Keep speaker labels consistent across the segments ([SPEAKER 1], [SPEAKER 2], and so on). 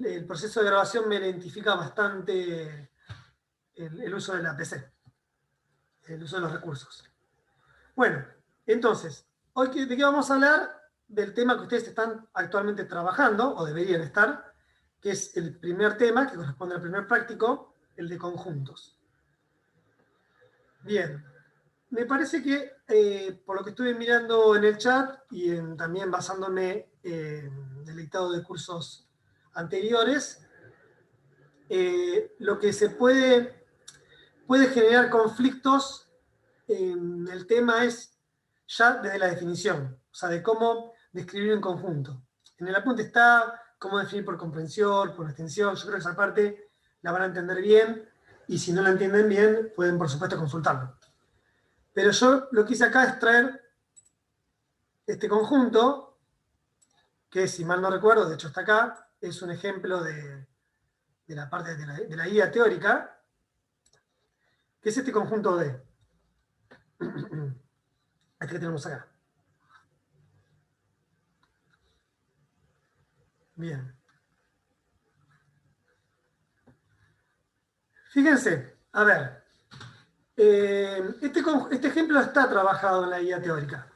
[SPEAKER 1] el proceso de grabación me identifica bastante el uso de la PC, el uso de los recursos. Bueno, entonces, hoy ¿de qué vamos a hablar? Del tema que ustedes están actualmente trabajando, o deberían estar, que es el primer tema, que corresponde al primer práctico, el de conjuntos. Bien, me parece que, por lo que estuve mirando en el chat, y también basándome en el dictado de cursos anteriores, lo que se puede generar conflictos en el tema es ya desde la definición, o sea, de cómo describir un conjunto. En el apunte está cómo definir por comprensión, por extensión. Yo creo que esa parte la van a entender bien, y si no la entienden bien, pueden por supuesto consultarlo. Pero yo lo que hice acá es traer este conjunto, que si mal no recuerdo, de hecho está acá, es un ejemplo de la parte de la guía teórica, que es este conjunto D. Este que tenemos acá. Bien. Fíjense, a ver, este ejemplo está trabajado en la guía teórica.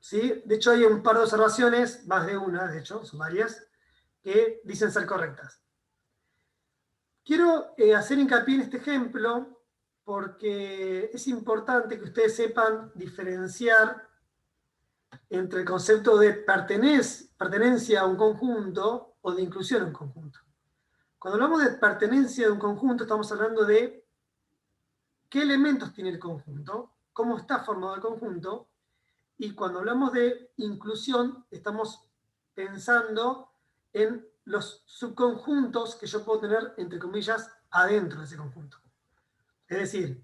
[SPEAKER 1] ¿Sí? De hecho, hay un par de observaciones, más de una, de hecho, son varias, que dicen ser correctas. Quiero hacer hincapié en este ejemplo porque es importante que ustedes sepan diferenciar entre el concepto de pertenencia a un conjunto o de inclusión a un conjunto. Cuando hablamos de pertenencia a un conjunto, estamos hablando de qué elementos tiene el conjunto, cómo está formado el conjunto, y cuando hablamos de inclusión, estamos pensando en los subconjuntos que yo puedo tener, entre comillas, adentro de ese conjunto. Es decir,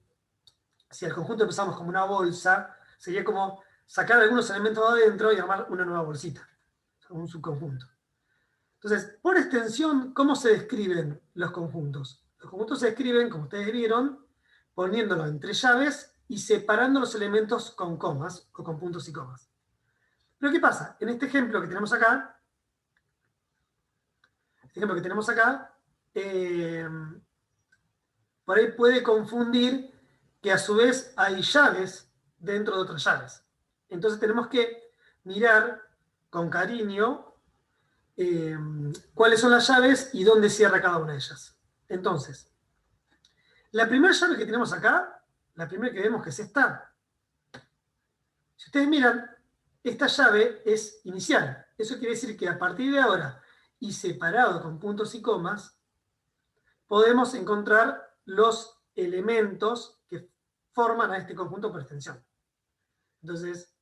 [SPEAKER 1] si el conjunto empezamos como una bolsa, sería como sacar algunos elementos de adentro y armar una nueva bolsita, un subconjunto. Entonces, por extensión, ¿cómo se describen los conjuntos? Los conjuntos se describen, como ustedes vieron, poniéndolo entre llaves y separando los elementos con comas o con puntos y comas. Pero ¿qué pasa? En este ejemplo que tenemos acá, por ahí puede confundir que a su vez hay llaves dentro de otras llaves. Entonces tenemos que mirar con cariño cuáles son las llaves y dónde cierra cada una de ellas. Entonces, la primera llave que tenemos acá, la primera que vemos que es esta. Si ustedes miran, esta llave es inicial. Eso quiere decir que a partir de ahora, y separado con puntos y comas, podemos encontrar los elementos que forman a este conjunto por extensión. Entonces,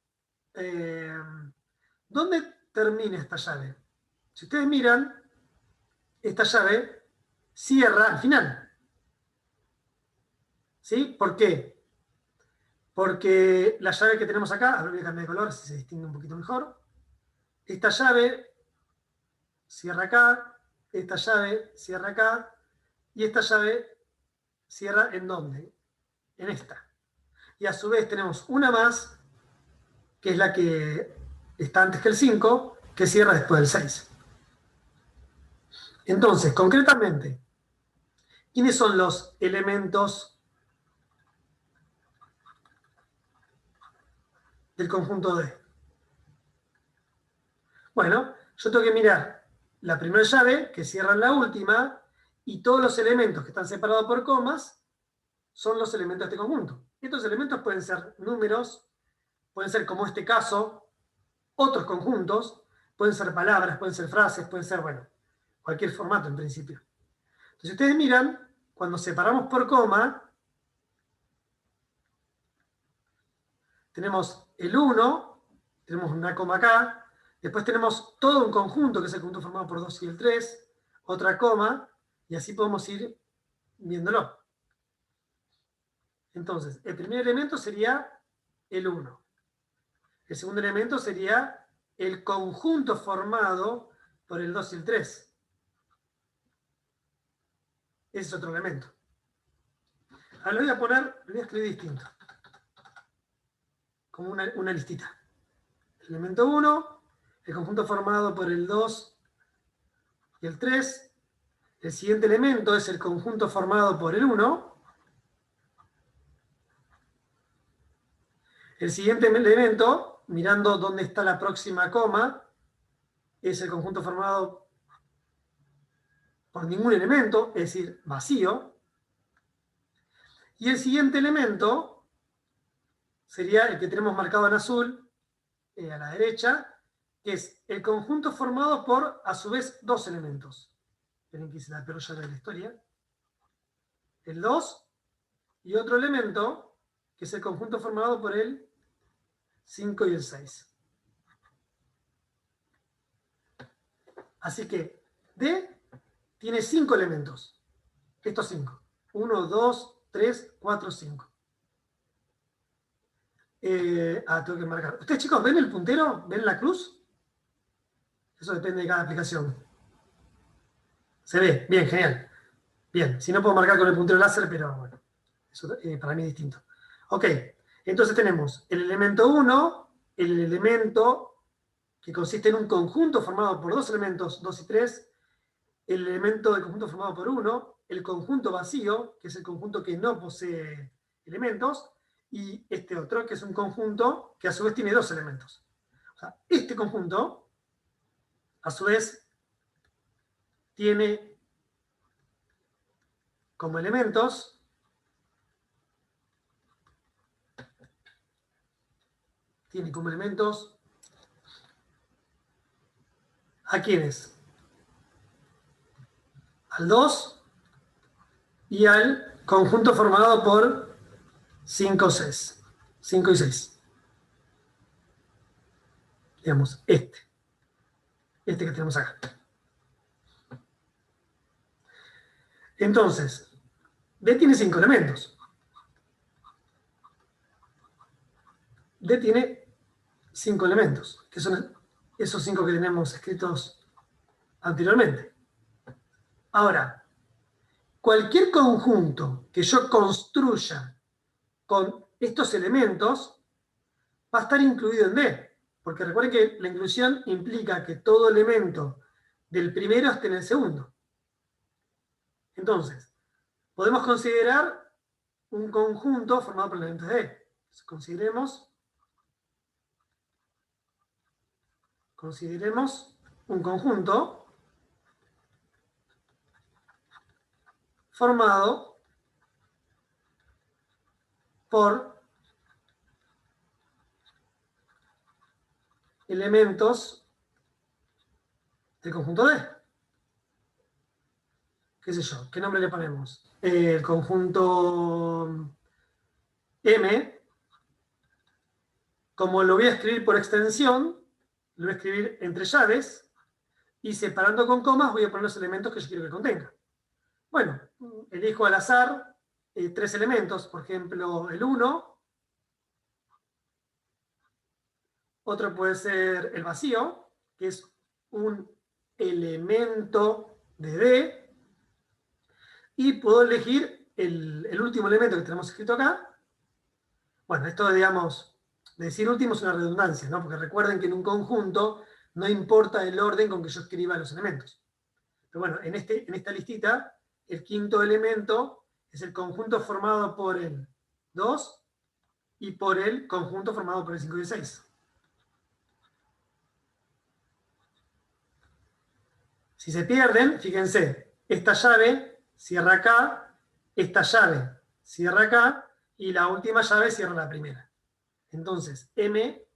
[SPEAKER 1] ¿dónde termina esta llave? Si ustedes miran, esta llave cierra al final. ¿Sí? ¿Por qué? Porque la llave que tenemos acá, a ver, voy a cambiar de color si se distingue un poquito mejor. Esta llave cierra acá, esta llave cierra acá, y esta llave cierra ¿en dónde? En esta. Y a su vez tenemos una más, que es la que está antes que el 5, que cierra después del 6. Entonces, concretamente, ¿quiénes son los elementos del conjunto D? Bueno, yo tengo que mirar la primera llave, que cierra en la última, y todos los elementos que están separados por comas son los elementos de este conjunto. Estos elementos pueden ser números, pueden ser, como este caso, otros conjuntos, pueden ser palabras, pueden ser frases, pueden ser, bueno, cualquier formato en principio. Entonces, si ustedes miran, cuando separamos por coma, tenemos el 1, tenemos una coma acá, después tenemos todo un conjunto, que es el conjunto formado por 2 y el 3, otra coma, y así podemos ir viéndolo. Entonces, el primer elemento sería el 1. El segundo elemento sería el conjunto formado por el 2 y el 3. Ese es otro elemento. Ahora lo voy a poner, lo voy a escribir distinto. Como una listita. El elemento 1, el conjunto formado por el 2 y el 3. El siguiente elemento es el conjunto formado por el 1. El siguiente elemento, mirando dónde está la próxima coma, es el conjunto formado por ningún elemento, es decir, vacío. Y el siguiente elemento sería el que tenemos marcado en azul, a la derecha, que es el conjunto formado por, a su vez, dos elementos. Esperen que hice la peor llave de la historia. El 2 y otro elemento, que es el conjunto formado por el 5 y el 6. Así que D tiene 5 elementos. Estos 5. 1, 2, 3, 4, 5. Tengo que marcar. ¿Ustedes, chicos, ven el puntero? ¿Ven la cruz? Eso depende de cada aplicación. Se ve. Bien, genial. Bien, si no puedo marcar con el puntero láser, pero bueno, eso para mí es distinto. Ok, entonces tenemos el elemento 1, el elemento que consiste en un conjunto formado por dos elementos, 2 y 3, el elemento del conjunto formado por 1, el conjunto vacío, que es el conjunto que no posee elementos, y este otro, que es un conjunto que a su vez tiene dos elementos. O sea, este conjunto, a su vez, tiene como elementos ¿a quiénes? Al 2 y al conjunto formado por 5, 6. 5 y 6. Digamos, este que tenemos acá. Entonces, D tiene 5 elementos. D tiene 5 elementos, que son esos 5 que tenemos escritos anteriormente. Ahora, cualquier conjunto que yo construya con estos elementos va a estar incluido en D, porque recuerden que la inclusión implica que todo elemento del primero esté en el segundo. Entonces, podemos considerar un conjunto formado por elementos de D. Entonces, consideremos un conjunto formado por elementos del conjunto D. ¿Qué sé yo? ¿Qué nombre le ponemos? El conjunto M, como lo voy a escribir por extensión, lo voy a escribir entre llaves, y separando con comas voy a poner los elementos que yo quiero que contenga. Bueno, elijo al azar 3 elementos, por ejemplo, el 1, otro puede ser el vacío, que es un elemento de D, y puedo elegir el último elemento que tenemos escrito acá. Bueno, esto, digamos, decir último es una redundancia, ¿no? Porque recuerden que en un conjunto no importa el orden con que yo escriba los elementos. Pero bueno, en esta listita, el quinto elemento es el conjunto formado por el 2 y por el conjunto formado por el 5 y el 6. Si se pierden, fíjense, esta llave cierra acá, esta llave cierra acá, y la última llave cierra la primera. Entonces, M,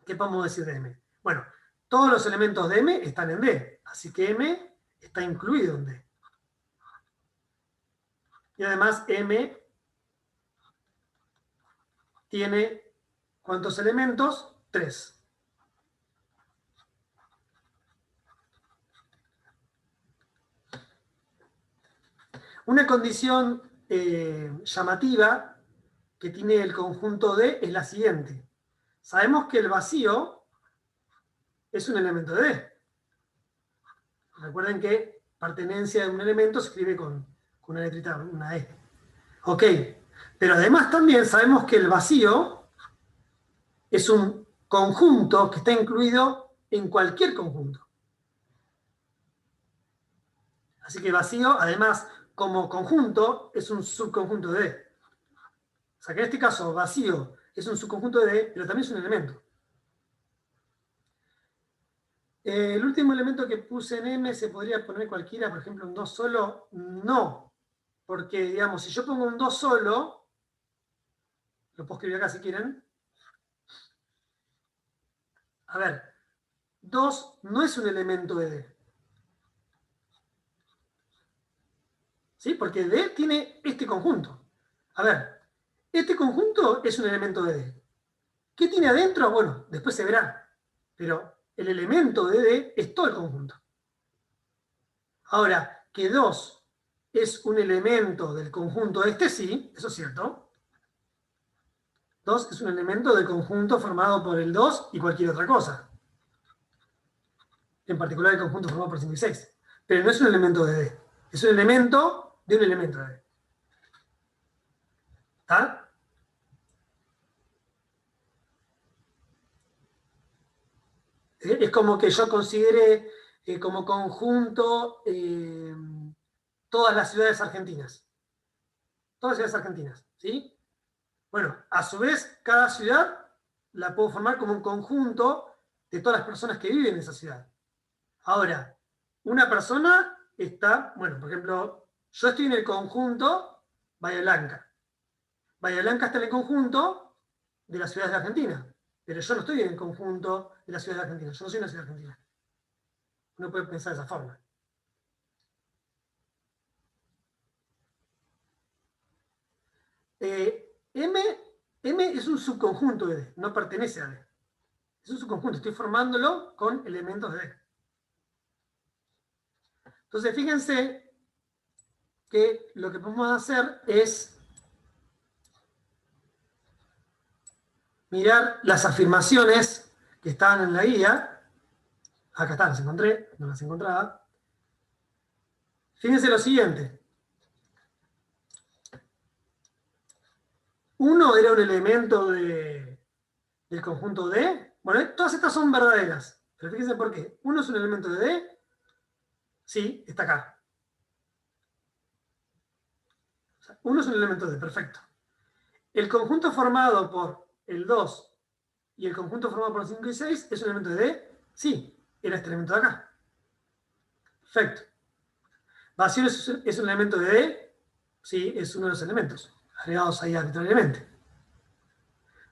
[SPEAKER 1] ¿qué podemos decir de M? Bueno, todos los elementos de M están en D, así que M está incluido en D. Y además M tiene, ¿cuántos elementos? 3. Una condición llamativa que tiene el conjunto D es la siguiente. Sabemos que el vacío es un elemento de D. Recuerden que pertenencia de un elemento se escribe con una letrita, una E. Ok, pero además también sabemos que el vacío es un conjunto que está incluido en cualquier conjunto. Así que vacío, además, como conjunto, es un subconjunto de D. O sea que en este caso, vacío es un subconjunto de D, pero también es un elemento. El último elemento que puse en M, ¿se podría poner cualquiera? Por ejemplo, un 2 solo. No, porque, digamos, si yo pongo un 2 solo, lo puedo escribir acá si quieren. A ver, 2 no es un elemento de D. ¿Sí? Porque D tiene este conjunto. A ver, este conjunto es un elemento de D. ¿Qué tiene adentro? Bueno, después se verá. Pero el elemento de D es todo el conjunto. Ahora, que 2 es un elemento del conjunto este, sí, eso es cierto. 2 es un elemento del conjunto formado por el 2 y cualquier otra cosa. En particular el conjunto formado por 5 y 6. Pero no es un elemento de D. Es un elemento de un elemento de D. ¿Está? Es como que yo considere como conjunto todas las ciudades argentinas. Todas las ciudades argentinas, ¿sí? Bueno, a su vez, cada ciudad la puedo formar como un conjunto de todas las personas que viven en esa ciudad. Ahora, una persona está, bueno, por ejemplo, yo estoy en el conjunto Bahía Blanca. Bahía Blanca está en el conjunto de las ciudades de Argentina, pero yo no estoy en el conjunto de las ciudades de Argentina, yo no soy una ciudad argentina. Uno puede pensar de esa forma. M es un subconjunto de D, no pertenece a D. Es un subconjunto, estoy formándolo con elementos de D. Entonces, fíjense que lo que podemos hacer es mirar las afirmaciones que estaban en la guía. Acá están, las encontré, no las encontraba. Fíjense lo siguiente. 1 era un elemento del conjunto D. Bueno, todas estas son verdaderas. Pero fíjense por qué. 1 es un elemento de D. Sí, está acá. O sea, 1 es un elemento de D, perfecto. El conjunto formado por el 2 y el conjunto formado por el 5 y 6 es un elemento de D. Sí, era este elemento de acá. Perfecto. Vacío es un elemento de D. Sí, es uno de los elementos agregados ahí arbitrariamente.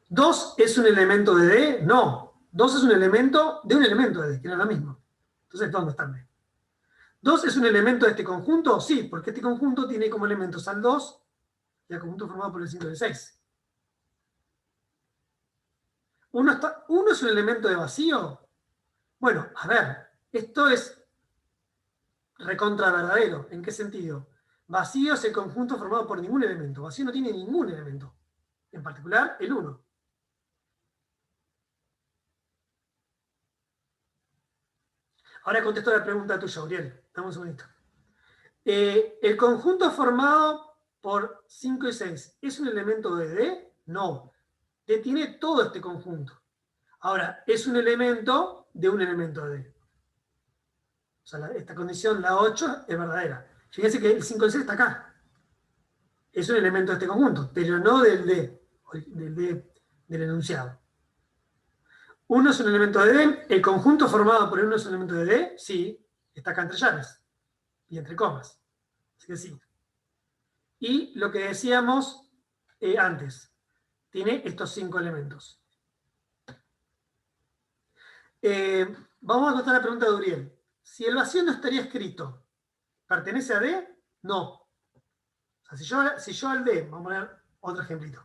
[SPEAKER 1] 2 es un elemento de D, no. 2 es un elemento de un elemento de D, que no es lo mismo. Entonces, ¿dónde están D? 2 es un elemento de este conjunto, sí, porque este conjunto tiene como elementos al 2 y al conjunto formado por el 5 y el 6. ¿Uno es un elemento de vacío? Bueno, a ver, esto es recontra verdadero. ¿En qué sentido? Vacío es el conjunto formado por ningún elemento. Vacío no tiene ningún elemento. En particular, el 1. Ahora contesto la pregunta tuya, Uriel. Dame un segundito. ¿El conjunto formado por 5 y 6 es un elemento de D? No. D tiene todo este conjunto. Ahora, es un elemento de un elemento de D. O sea, esta condición, la 8, es verdadera. Fíjense que el 5 y el 6 está acá. Es un elemento de este conjunto, pero no del D, del enunciado. 1 es un elemento de D. ¿El conjunto formado por 1 es un elemento de D? Sí. Está acá entre llaves y entre comas. Así que sí. Y lo que decíamos antes, tiene estos 5 elementos. Vamos a contestar la pregunta de Uriel. Si el vacío no estaría escrito, ¿pertenece a D? No. O sea, si yo al D, vamos a poner otro ejemplito.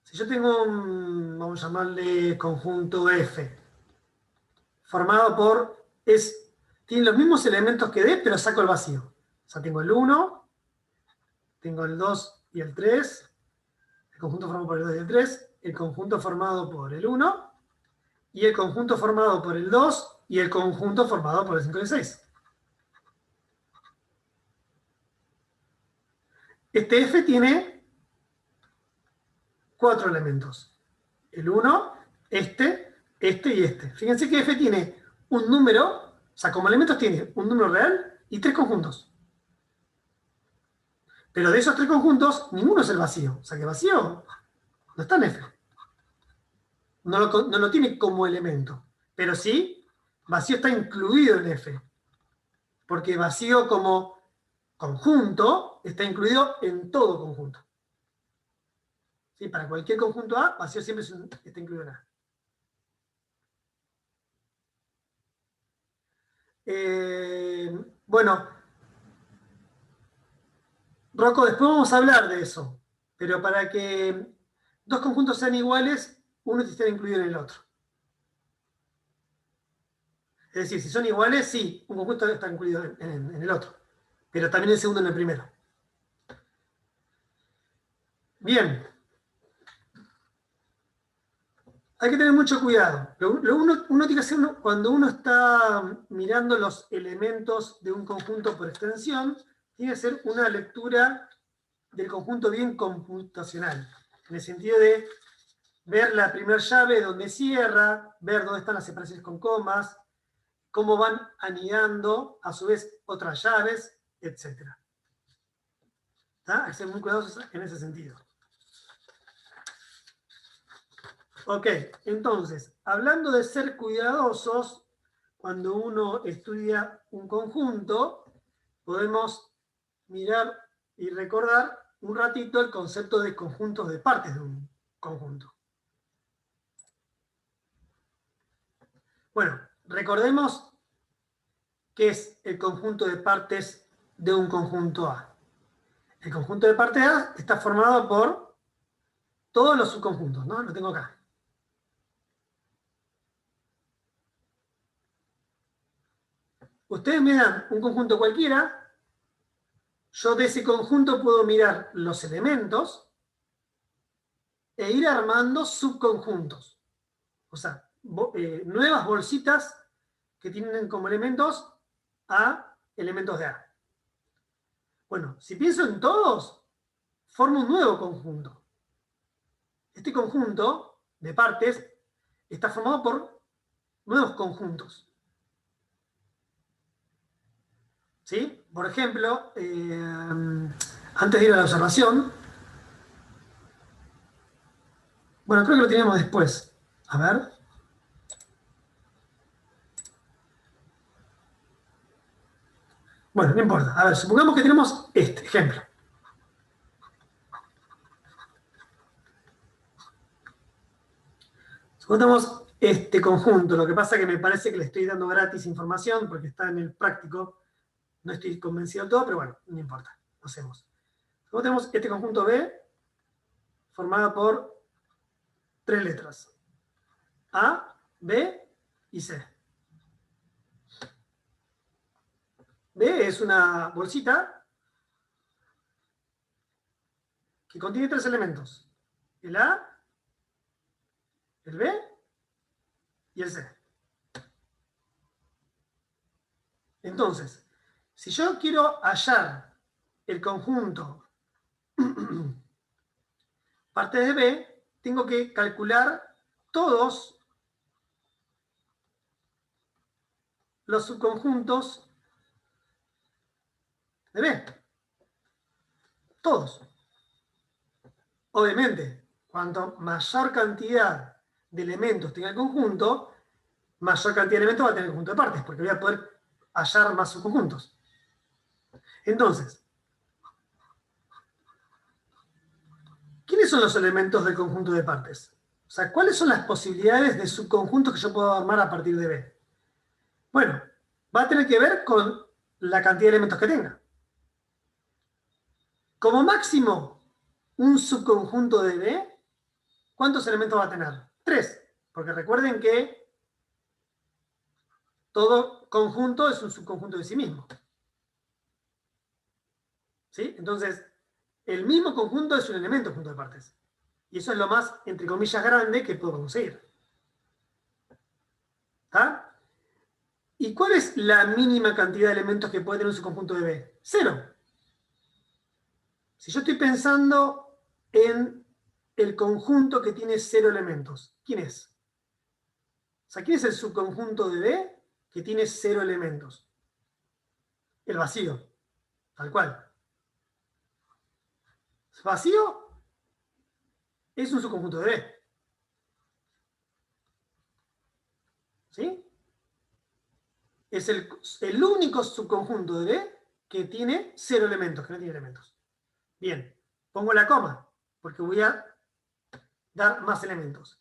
[SPEAKER 1] Si yo tengo un, vamos a llamarle conjunto F, formado por, tiene los mismos elementos que D, pero saco el vacío. O sea, tengo el 1, tengo el 2 y el 3, el conjunto formado por el 2 y el 3, el conjunto formado por el 1, y el conjunto formado por el 2, y el conjunto formado por el 5 y el 6. Este F tiene 4 elementos. El 1, este y este. Fíjense que F tiene un número, o sea, como elementos tiene un número real y 3 conjuntos. Pero de esos 3 conjuntos, ninguno es el vacío. O sea que vacío no está en F. No lo tiene como elemento. Pero sí, vacío está incluido en F. Porque vacío como conjunto está incluido en todo conjunto. ¿Sí? Para cualquier conjunto A, vacío siempre está incluido en A. Bueno, Rocco, después vamos a hablar de eso. Pero para que dos conjuntos sean iguales, uno tiene que estar incluido en el otro. Es decir, si son iguales, sí, un conjunto está incluido en el otro. Pero también el segundo en el primero. Bien. Hay que tener mucho cuidado. Uno tiene que hacer cuando uno está mirando los elementos de un conjunto por extensión, tiene que hacer una lectura del conjunto bien computacional. En el sentido de ver la primera llave donde cierra, ver dónde están las separaciones con comas, cómo van anidando a su vez otras llaves, etc. Hay que ser muy cuidadosos en ese sentido. Ok, entonces, hablando de ser cuidadosos, cuando uno estudia un conjunto, podemos mirar y recordar un ratito el concepto de conjuntos de partes de un conjunto. Bueno, recordemos qué es el conjunto de partes de un conjunto A. El conjunto de partes A está formado por todos los subconjuntos, ¿no? Lo tengo acá. Ustedes me dan un conjunto cualquiera, yo de ese conjunto puedo mirar los elementos e ir armando subconjuntos. O sea, nuevas bolsitas que tienen como elementos a elementos de A. Bueno, si pienso en todos, formo un nuevo conjunto. Este conjunto de partes está formado por nuevos conjuntos. ¿Sí? Por ejemplo, antes de ir a la observación, bueno, creo que lo teníamos después. A ver. Bueno, no importa. A ver, supongamos que tenemos este ejemplo. Supongamos este conjunto. Lo que pasa es que me parece que le estoy dando gratis información porque está en el práctico. No estoy convencido de todo, pero bueno, no importa. Lo hacemos. Luego tenemos este conjunto B formado por 3 letras. A, B y C. B es una bolsita que contiene 3 elementos. El A, el B y el C. Entonces, si yo quiero hallar el conjunto parte de B, tengo que calcular todos los subconjuntos de B. Todos. Obviamente, cuanto mayor cantidad de elementos tenga el conjunto, mayor cantidad de elementos va a tener el conjunto de partes, porque voy a poder hallar más subconjuntos. Entonces, ¿quiénes son los elementos del conjunto de partes? O sea, ¿cuáles son las posibilidades de subconjuntos que yo puedo armar a partir de B? Bueno, va a tener que ver con la cantidad de elementos que tenga. Como máximo, un subconjunto de B, ¿cuántos elementos va a tener? 3, porque recuerden que todo conjunto es un subconjunto de sí mismo. ¿Sí? Entonces, el mismo conjunto es un elemento conjunto de partes. Y eso es lo más, entre comillas, grande que puedo conseguir. ¿Está? ¿Y cuál es la mínima cantidad de elementos que puede tener un subconjunto de B? 0. Si yo estoy pensando en el conjunto que tiene 0 elementos, ¿quién es? O sea, ¿quién es el subconjunto de B? que tiene 0 elementos. El vacío, tal cual. Vacío es un subconjunto de B. ¿Sí? Es el único subconjunto de B que tiene 0 elementos, que no tiene elementos. Bien, pongo la coma, porque voy a dar más elementos.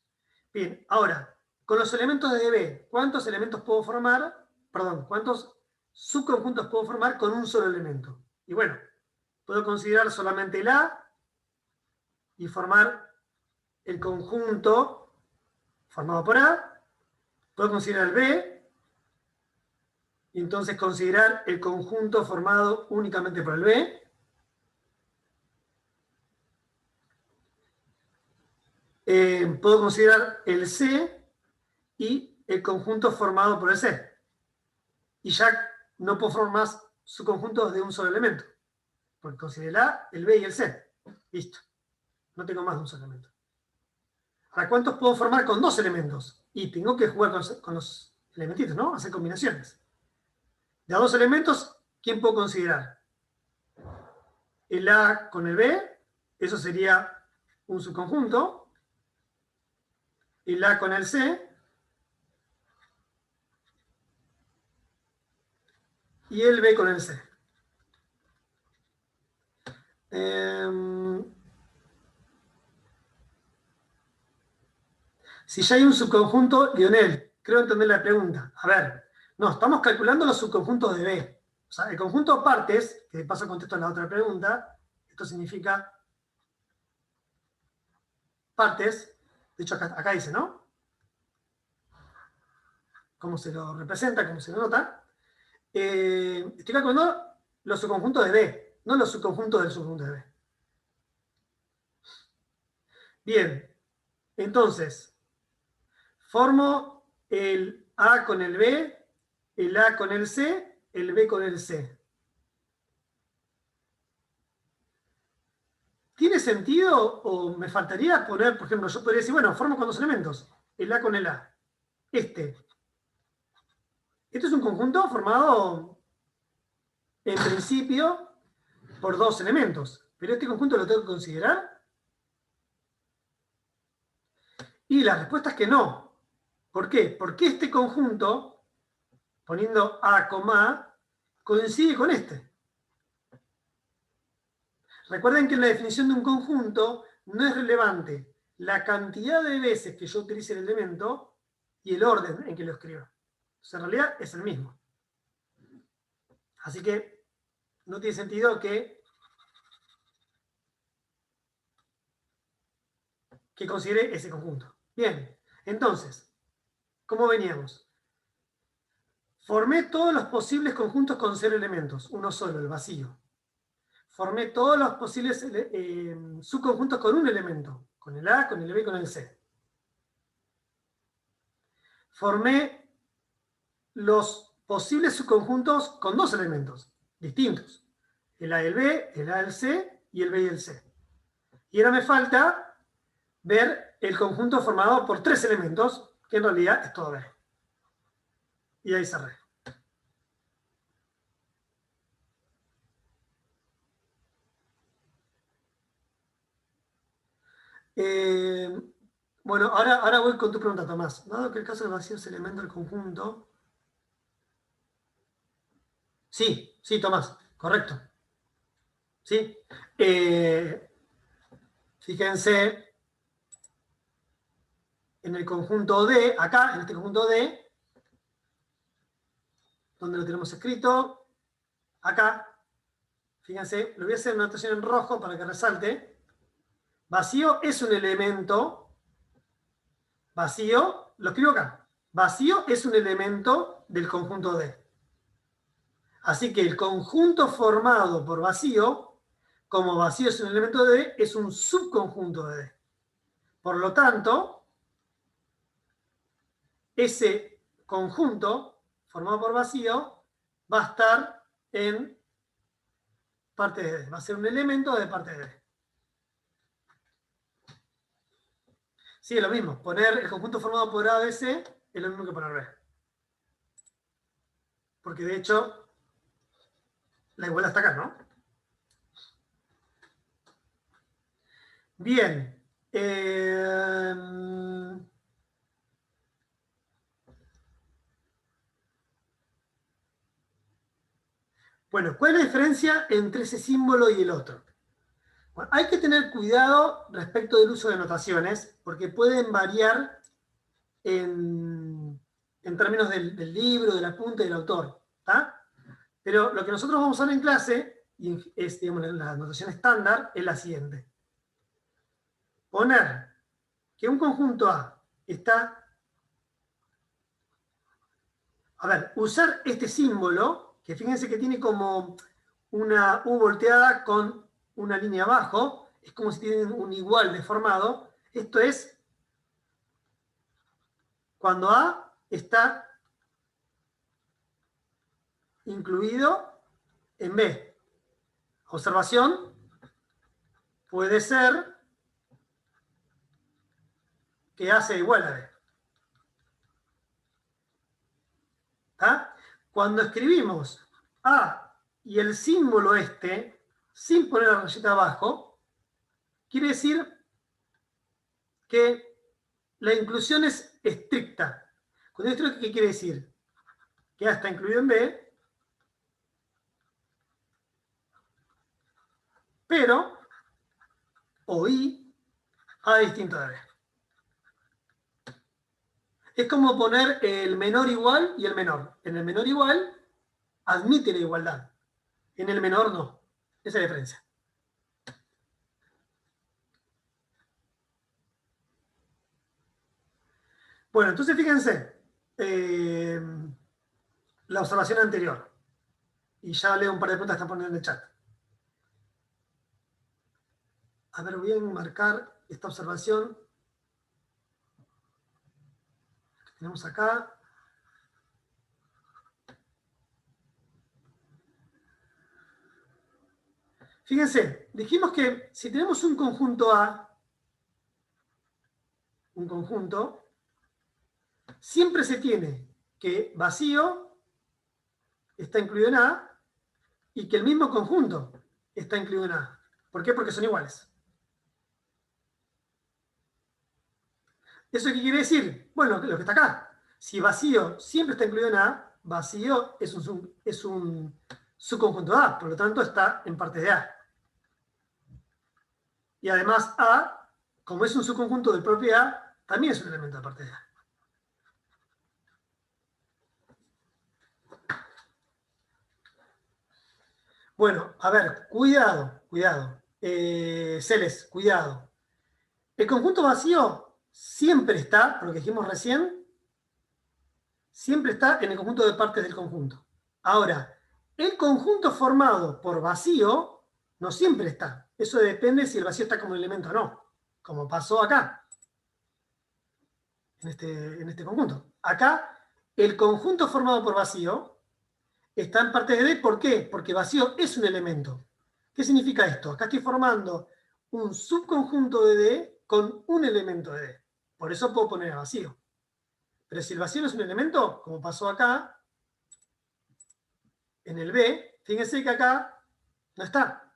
[SPEAKER 1] Bien, ahora, con los elementos de B, ¿cuántos elementos puedo formar? Perdón, ¿cuántos subconjuntos puedo formar con un solo elemento? Y bueno, puedo considerar solamente el A y formar el conjunto formado por A. Puedo considerar el B y entonces considerar el conjunto formado únicamente por el B. Puedo considerar el C y el conjunto formado por el C. Y ya no puedo formar más subconjuntos de un solo elemento. Porque consideré el A, el B y el C. Listo. No tengo más de un solo elemento. Ahora, ¿cuántos puedo formar con 2 elementos? Y tengo que jugar con los elementitos, ¿no? Hacer combinaciones. De a 2 elementos, ¿quién puedo considerar? El A con el B, eso sería un subconjunto. El A con el C. Y el B con el C. Si ya hay un subconjunto, Lionel, creo entender la pregunta. A ver, no, estamos calculando los subconjuntos de B. O sea, el conjunto de partes, que de paso contesto la otra pregunta, esto significa partes, de hecho acá dice, ¿no? Cómo se lo representa, cómo se lo nota. Estoy calculando los subconjuntos de B, no los subconjuntos del subconjunto de B. Bien, entonces, formo el A con el B, el A con el C, el B con el C. ¿Tiene sentido o me faltaría poner, por ejemplo, yo podría decir, bueno, formo con 2 elementos, el A con el A. Este es un conjunto formado en principio por 2 elementos, pero este conjunto lo tengo que considerar. Y la respuesta es que no. ¿Por qué? Porque este conjunto, poniendo A, A, coincide con este. Recuerden que en la definición de un conjunto no es relevante la cantidad de veces que yo utilice el elemento y el orden en que lo escribo. Entonces, en realidad es el mismo. Así que no tiene sentido que considere ese conjunto. Bien, entonces, ¿cómo veníamos? Formé todos los posibles conjuntos con 0 elementos, uno solo, el vacío. Formé todos los posibles subconjuntos con un elemento, con el A, con el B y con el C. Formé los posibles subconjuntos con 2 elementos distintos, el A y el B, el A y el C y el B y el C. Y ahora me falta ver el conjunto formado por 3 elementos, que en realidad es todo B. Y ahí cerré. Bueno, ahora voy con tu pregunta, Tomás. Dado que el caso del vacío es elemento del conjunto. Sí, sí, Tomás, correcto. ¿Sí? Fíjense en el conjunto D, acá, en este conjunto D, donde lo tenemos escrito, acá, fíjense, lo voy a hacer en una notación en rojo para que resalte. Vacío es un elemento, vacío, lo escribo acá, vacío es un elemento del conjunto D. Así que el conjunto formado por vacío, como vacío es un elemento de D, es un subconjunto de D. Por lo tanto, ese conjunto formado por vacío va a estar en parte de D. Va a ser un elemento de parte de D. Sí, es lo mismo. Poner el conjunto formado por A, B, C es lo mismo que poner B. porque de hecho la igualdad está acá, ¿no? Bien. Bueno, ¿cuál es la diferencia entre ese símbolo y el otro? Bueno, hay que tener cuidado respecto del uso de notaciones, porque pueden variar en términos del libro, del apunte del autor. ¿Tá? Pero lo que nosotros vamos a ver en clase, y es, digamos, la notación estándar, es la siguiente. Poner que un conjunto A está... A ver, usar este símbolo, que fíjense que tiene como una U volteada con una línea abajo, es como si tienen un igual deformado. Esto es cuando A está incluido en B. Observación, puede ser que A sea igual a B. ¿Tá? Cuando escribimos A y el símbolo este, sin poner la rayita abajo, quiere decir que la inclusión es estricta. Con esto, ¿qué quiere decir? Que A está incluido en B, pero o I A distinto de B. Es como poner el menor igual y el menor. En el menor igual admite la igualdad. En el menor no. Esa es la diferencia. Bueno, entonces fíjense la observación anterior. Y ya leo un par de preguntas que están poniendo en el chat. A ver, voy a marcar esta observación que tenemos acá. Fíjense, dijimos que si tenemos un conjunto A, un conjunto, siempre se tiene que vacío está incluido en A y que el mismo conjunto está incluido en A. ¿Por qué? Porque son iguales. ¿Eso qué quiere decir? Bueno, lo que está acá. Si vacío siempre está incluido en A, vacío es un subconjunto de A, por lo tanto está en parte de A. Y además A, como es un subconjunto del propio A, también es un elemento de parte de A. Bueno, a ver, cuidado, cuidado. Celes, cuidado. El conjunto vacío siempre está, por lo que dijimos recién, siempre está en el conjunto de partes del conjunto. Ahora, el conjunto formado por vacío no siempre está. Eso depende si el vacío está como elemento o no, como pasó acá, en este conjunto. Acá, el conjunto formado por vacío está en parte de D. ¿Por qué? Porque vacío es un elemento. ¿Qué significa esto? Acá estoy formando un subconjunto de D con un elemento de D. Por eso puedo poner a vacío. Pero si el vacío no es un elemento, como pasó acá, en el B, fíjense que acá no está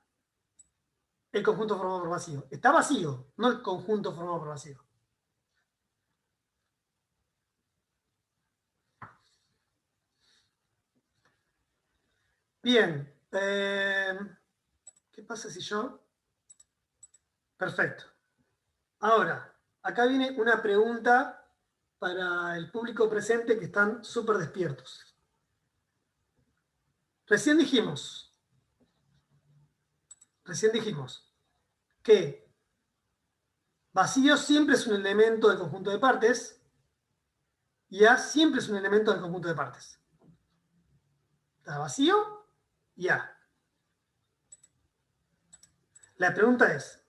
[SPEAKER 1] el conjunto formado por vacío. Está vacío, no el conjunto formado por vacío. Bien. ¿Qué pasa si yo...? Perfecto. Ahora, acá viene una pregunta para el público presente que están súper despiertos. Recién dijimos que vacío siempre es un elemento del conjunto de partes y A siempre es un elemento del conjunto de partes. Está vacío y A. La pregunta es,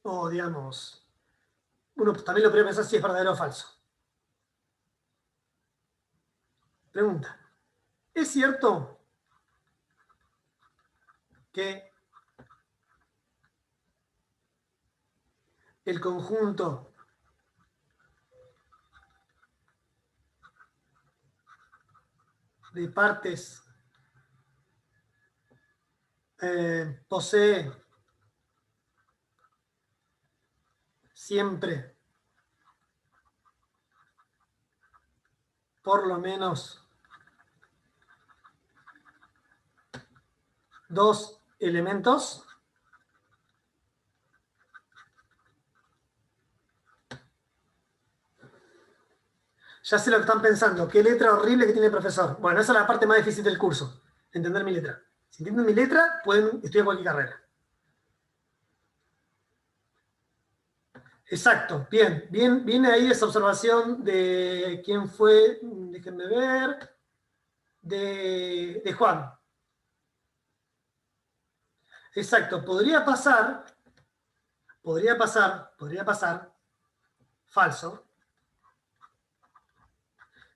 [SPEAKER 1] o digamos, uno también lo podría pensar si es verdadero o falso. Pregunta, ¿es cierto que el conjunto de partes posee siempre por lo menos dos elementos. Ya sé lo que están pensando. Qué letra horrible que tiene el profesor. Bueno, esa es la parte más difícil del curso. Entender mi letra. Si entienden mi letra, pueden estudiar cualquier carrera. Exacto. Bien. Viene ahí esa observación de quién fue, déjenme ver, de Juan. Exacto. Podría pasar, falso.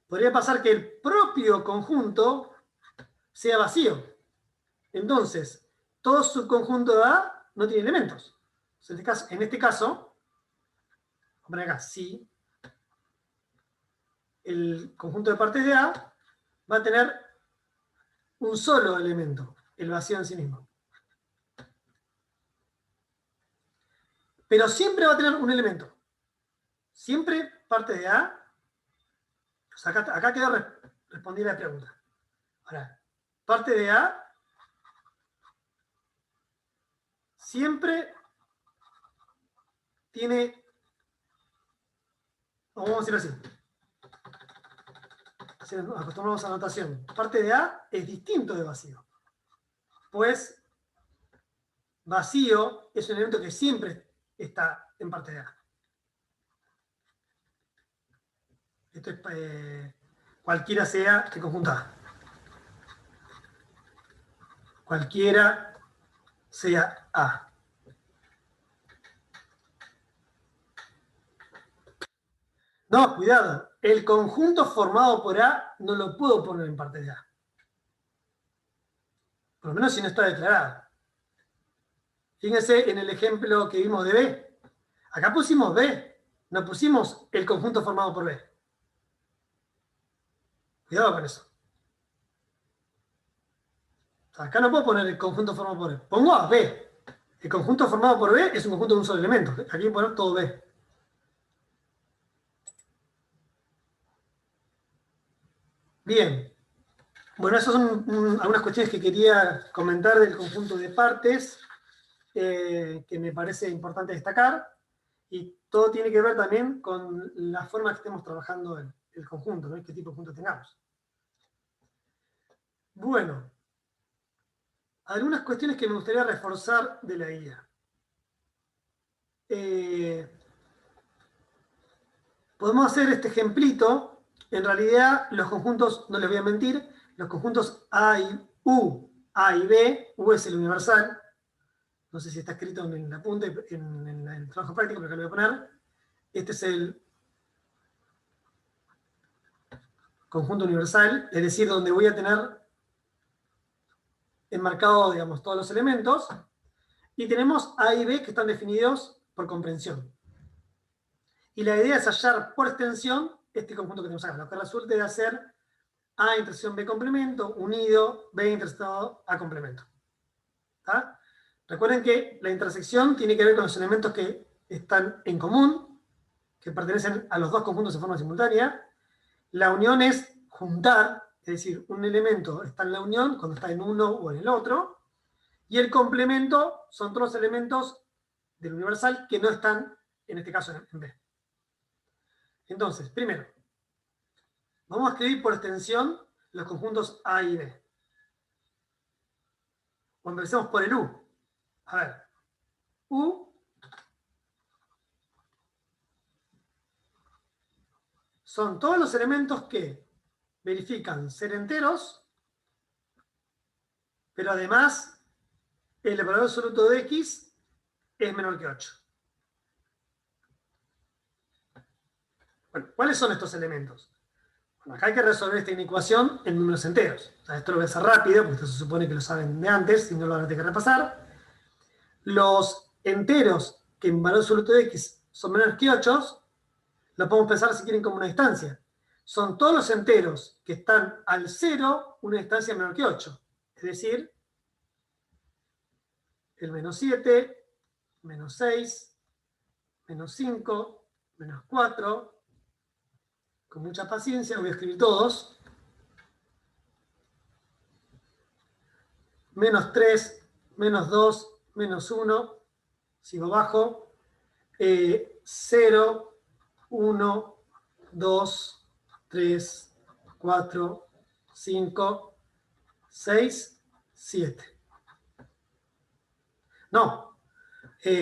[SPEAKER 1] Podría pasar que el propio conjunto sea vacío. Entonces, todo subconjunto de A no tiene elementos. En este caso, vamos a poner acá, si el conjunto de partes de A va a tener un solo elemento, el vacío en sí mismo. Pero siempre va a tener un elemento. Siempre parte de A. O sea, acá quedó respondida la pregunta. Ahora, parte de A siempre tiene, vamos a decirlo así, si nos acostumbramos a la notación, parte de A es distinto de vacío. Pues vacío es un elemento que siempre está en parte de A. Esto es cualquiera sea el conjunto A. Cualquiera sea A. No, cuidado. El conjunto formado por A no lo puedo poner en parte de A. Por lo menos si no está declarado. Fíjense en el ejemplo que vimos de B. Acá pusimos B. No pusimos el conjunto formado por B. Cuidado con eso. Acá no puedo poner el conjunto formado por B. Pongo a B. El conjunto formado por B es un conjunto de un solo elemento. Aquí voy a poner todo B. Bien. Bueno, esas son algunas cuestiones que quería comentar del conjunto de partes, que me parece importante destacar. Y todo tiene que ver también con la forma que estemos trabajando el conjunto, ¿no? Y qué tipo de conjunto tengamos. Bueno, algunas cuestiones que me gustaría reforzar de la guía. Podemos hacer este ejemplito. En realidad, los conjuntos, no les voy a mentir, los conjuntos A y B, U es el universal. No sé si está escrito en el apunte, en el trabajo práctico, pero acá lo voy a poner. Este es el conjunto universal, es decir, donde voy a tener enmarcado, digamos, todos los elementos. Y tenemos A y B que están definidos por comprensión. Y la idea es hallar por extensión este conjunto que tenemos acá, lo que resulte de hacer A intersección B complemento, unido B intersectado A complemento. ¿Tá? Recuerden que la intersección tiene que ver con los elementos que están en común, que pertenecen a los dos conjuntos de forma simultánea. La unión es juntar, es decir, un elemento está en la unión cuando está en uno o en el otro, y el complemento son todos los elementos del universal que no están, en este caso, en B. Entonces, primero, vamos a escribir por extensión los conjuntos A y B. O empecemos por el U. A ver, U son todos los elementos que verifican ser enteros, pero además el valor absoluto de X es menor que 8. Bueno, ¿cuáles son estos elementos? Bueno, acá hay que resolver esta inecuación en números enteros. O sea, esto lo voy a hacer rápido, porque esto se supone que lo saben de antes, y no lo van a tener que repasar. Los enteros que en valor absoluto de X son menores que 8, lo podemos pensar si quieren como una distancia. son todos los enteros que están al 0 una distancia menor que 8. Es decir, el menos 7, menos 6, menos 5, menos 4. Con mucha paciencia voy a escribir todos. Menos 3, menos 2, menos 1. Sigo bajo. 0, 1, 2, 3, 4, 5, 6, 7. No,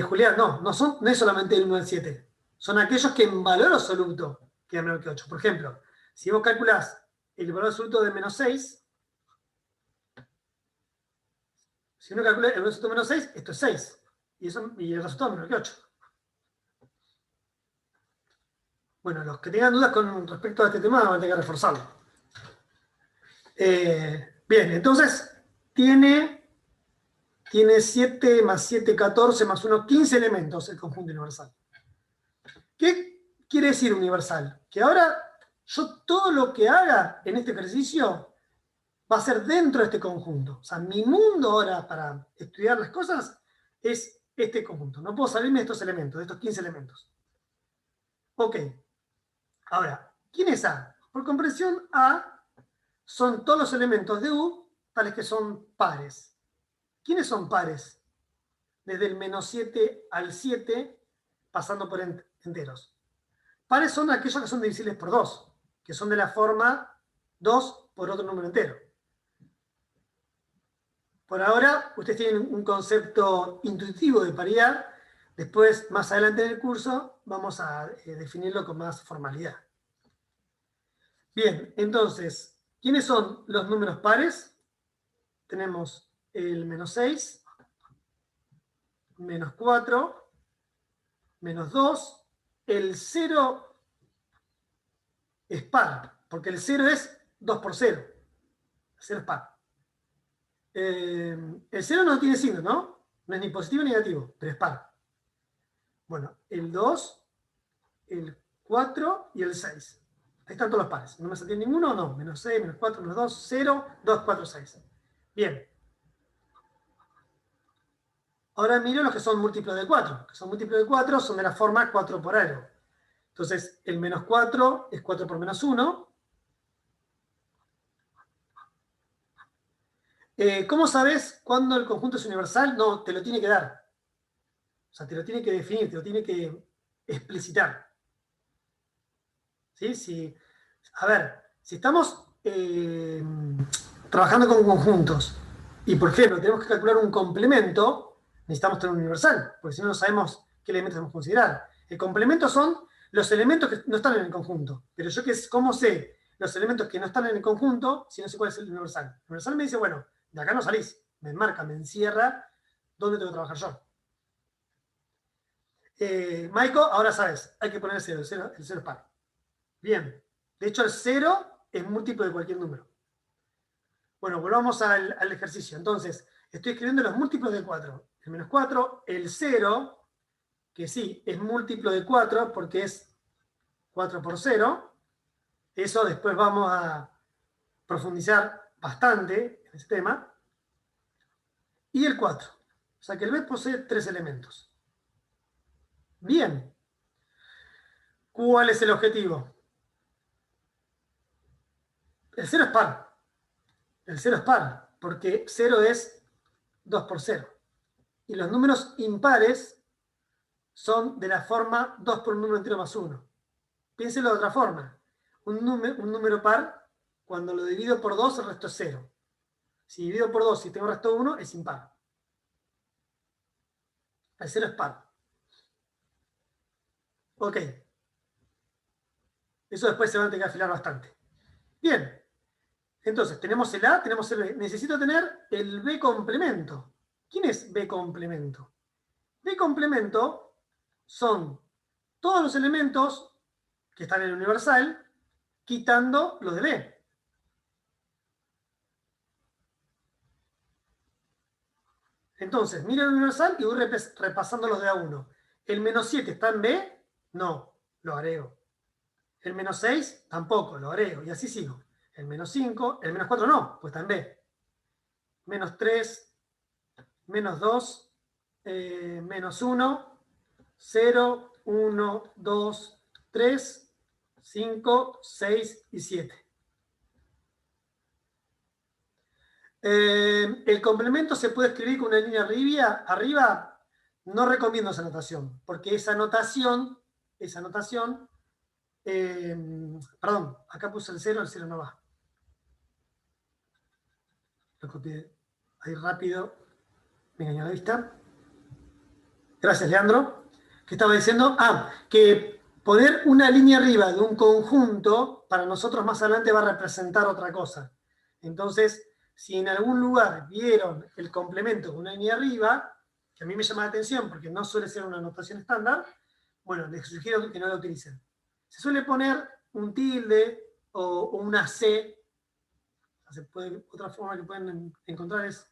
[SPEAKER 1] Julián, no es solamente el 1 al 7. Son aquellos que en valor absoluto quedan menor que 8. Por ejemplo, si vos calculás el valor absoluto de menos 6, si uno calcula el valor absoluto de menos 6, esto es 6. Y el resultado es menor que 8. Bueno, los que tengan dudas con respecto a este tema van a tener que reforzarlo. Bien, entonces tiene 7 más 7, 14 más 1, 15 elementos el conjunto universal. ¿Qué quiere decir universal? Que ahora yo todo lo que haga en este ejercicio va a ser dentro de este conjunto. O sea, mi mundo ahora para estudiar las cosas es este conjunto. No puedo salirme de estos elementos, de estos 15 elementos. Ok. Ahora, ¿quién es A? Por comprensión, A son todos los elementos de U, tales que son pares. ¿Quiénes son pares? Desde el menos 7 al 7, pasando por enteros. Pares son aquellos que son divisibles por 2, que son de la forma 2 por otro número entero. Por ahora, ustedes tienen un concepto intuitivo de paridad. Después, más adelante en el curso, vamos a definirlo con más formalidad. Bien, entonces, ¿quiénes son los números pares? Tenemos el menos 6, menos 4, menos 2. El 0 es par, porque el 0 es 2 por 0. El 0 es par. El 0 no tiene signo, ¿no? No es ni positivo ni negativo, pero es par. Bueno, el 2, el 4 y el 6. Ahí están todos los pares. ¿No me salté ninguno? No. Menos 6, menos 4, menos 2, 0, 2, 4, 6. Bien. Ahora miro los que son múltiplos de 4. Que son múltiplos de 4, son de la forma 4 por algo. Entonces, el menos 4 es 4 por menos 1. ¿Cómo sabes cuándo el conjunto es universal? No, te lo tiene que dar. O sea, te lo tiene que definir, te lo tiene que explicitar. ¿Sí? A ver, si estamos trabajando con conjuntos y, por ejemplo, tenemos que calcular un complemento, necesitamos tener un universal, porque si no, no sabemos qué elementos debemos considerar. El complemento son los elementos que no están en el conjunto. Pero yo, ¿cómo sé los elementos que no están en el conjunto si no sé cuál es el universal? El universal me dice, bueno, de acá no salís, me enmarca, me encierra dónde tengo que trabajar yo. Maiko, ahora sabes, hay que poner el 0 es par. Bien, de hecho el 0 es múltiplo de cualquier número. Bueno, volvamos al ejercicio. Entonces, estoy escribiendo los múltiplos de 4. El menos 4, el 0, que sí, es múltiplo de 4 porque es 4 por 0. Eso después vamos a profundizar bastante en ese tema. Y el 4. O sea que el B posee 3 elementos. Bien. ¿Cuál es el objetivo? El 0 es par. El 0 es par, porque 0 es 2 por 0. Y los números impares son de la forma 2 por un número entero más 1. Piénselo de otra forma. Un número par, cuando lo divido por 2, el resto es 0. Si divido por 2 y tengo el resto 1, es impar. El 0 es par. Ok. Eso después se va a tener que afilar bastante. Bien. Entonces, tenemos el A, tenemos el B. Necesito tener el B complemento. ¿Quién es B complemento? B complemento son todos los elementos que están en el universal, quitando los de B. Entonces, miro el universal y voy repasando los de A1. ¿El menos 7 está en B? No, lo agrego. El menos 6 tampoco, lo agrego, y así sigo. El menos 5, el menos 4 no, pues está en B. Menos 3, menos 2, menos 1, 0, 1, 2, 3, 5, 6 y 7. El complemento se puede escribir con una línea arriba. No recomiendo esa notación, porque esa notación, perdón, acá puse el 0 no va. Lo copié ahí rápido, me engañó la vista. Gracias, Leandro. ¿Qué estaba diciendo? Que poner una línea arriba de un conjunto, para nosotros más adelante va a representar otra cosa. Entonces, si en algún lugar vieron el complemento con una línea arriba, que a mí me llama la atención porque no suele ser una notación estándar, bueno, les sugiero que no la utilicen. Se suele poner un tilde o una C. Otra forma que pueden encontrar es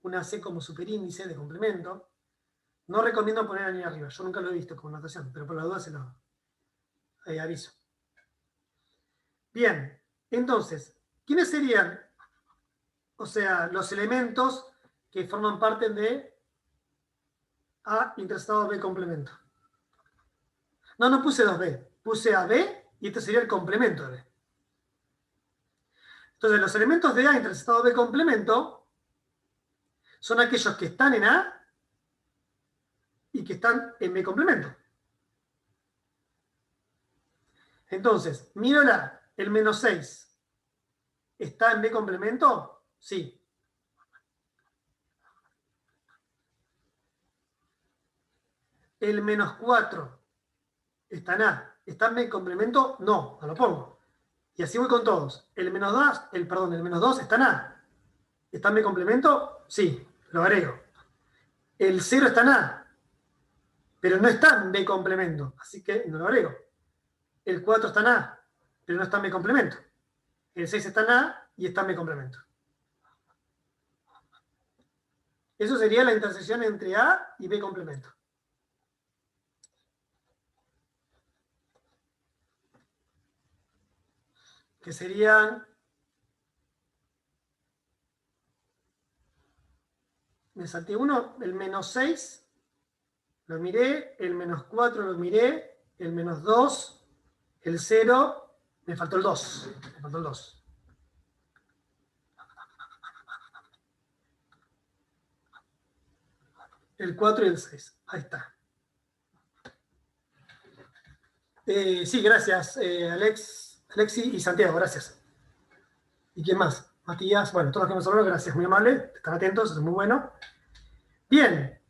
[SPEAKER 1] una C como superíndice de complemento. No recomiendo poner la línea arriba, yo nunca lo he visto como notación, pero por la duda se lo aviso. Bien, entonces, ¿quiénes serían, los elementos que forman parte de A interestado B complemento? No puse 2B, puse AB y este sería el complemento de B. Entonces, los elementos de A interestado B complemento son aquellos que están en A y que están en B complemento. Entonces, mírala, el menos 6, ¿está en B complemento? Sí. El menos 4 está en A. ¿Está en B complemento? No lo pongo. Y así voy con todos. El menos 2 está en A. ¿Está en B complemento? Sí, lo agrego. El 0 está en A, pero no está en B complemento, así que no lo agrego. El 4 está en A, pero no está en B complemento. El 6 está en A y está en B complemento. Eso sería la intersección entre A y B complemento. Que serían... Me salté uno, el menos 6, lo miré, el menos 4 lo miré, el menos 2, el 0, me faltó el 2. El 4 y el 6. Ahí está. Sí, gracias, Alexi y Santiago, gracias. ¿Y quién más? Matías, bueno, todos los que nos hablaron, gracias, muy amable, están atentos, eso es muy bueno. Bien,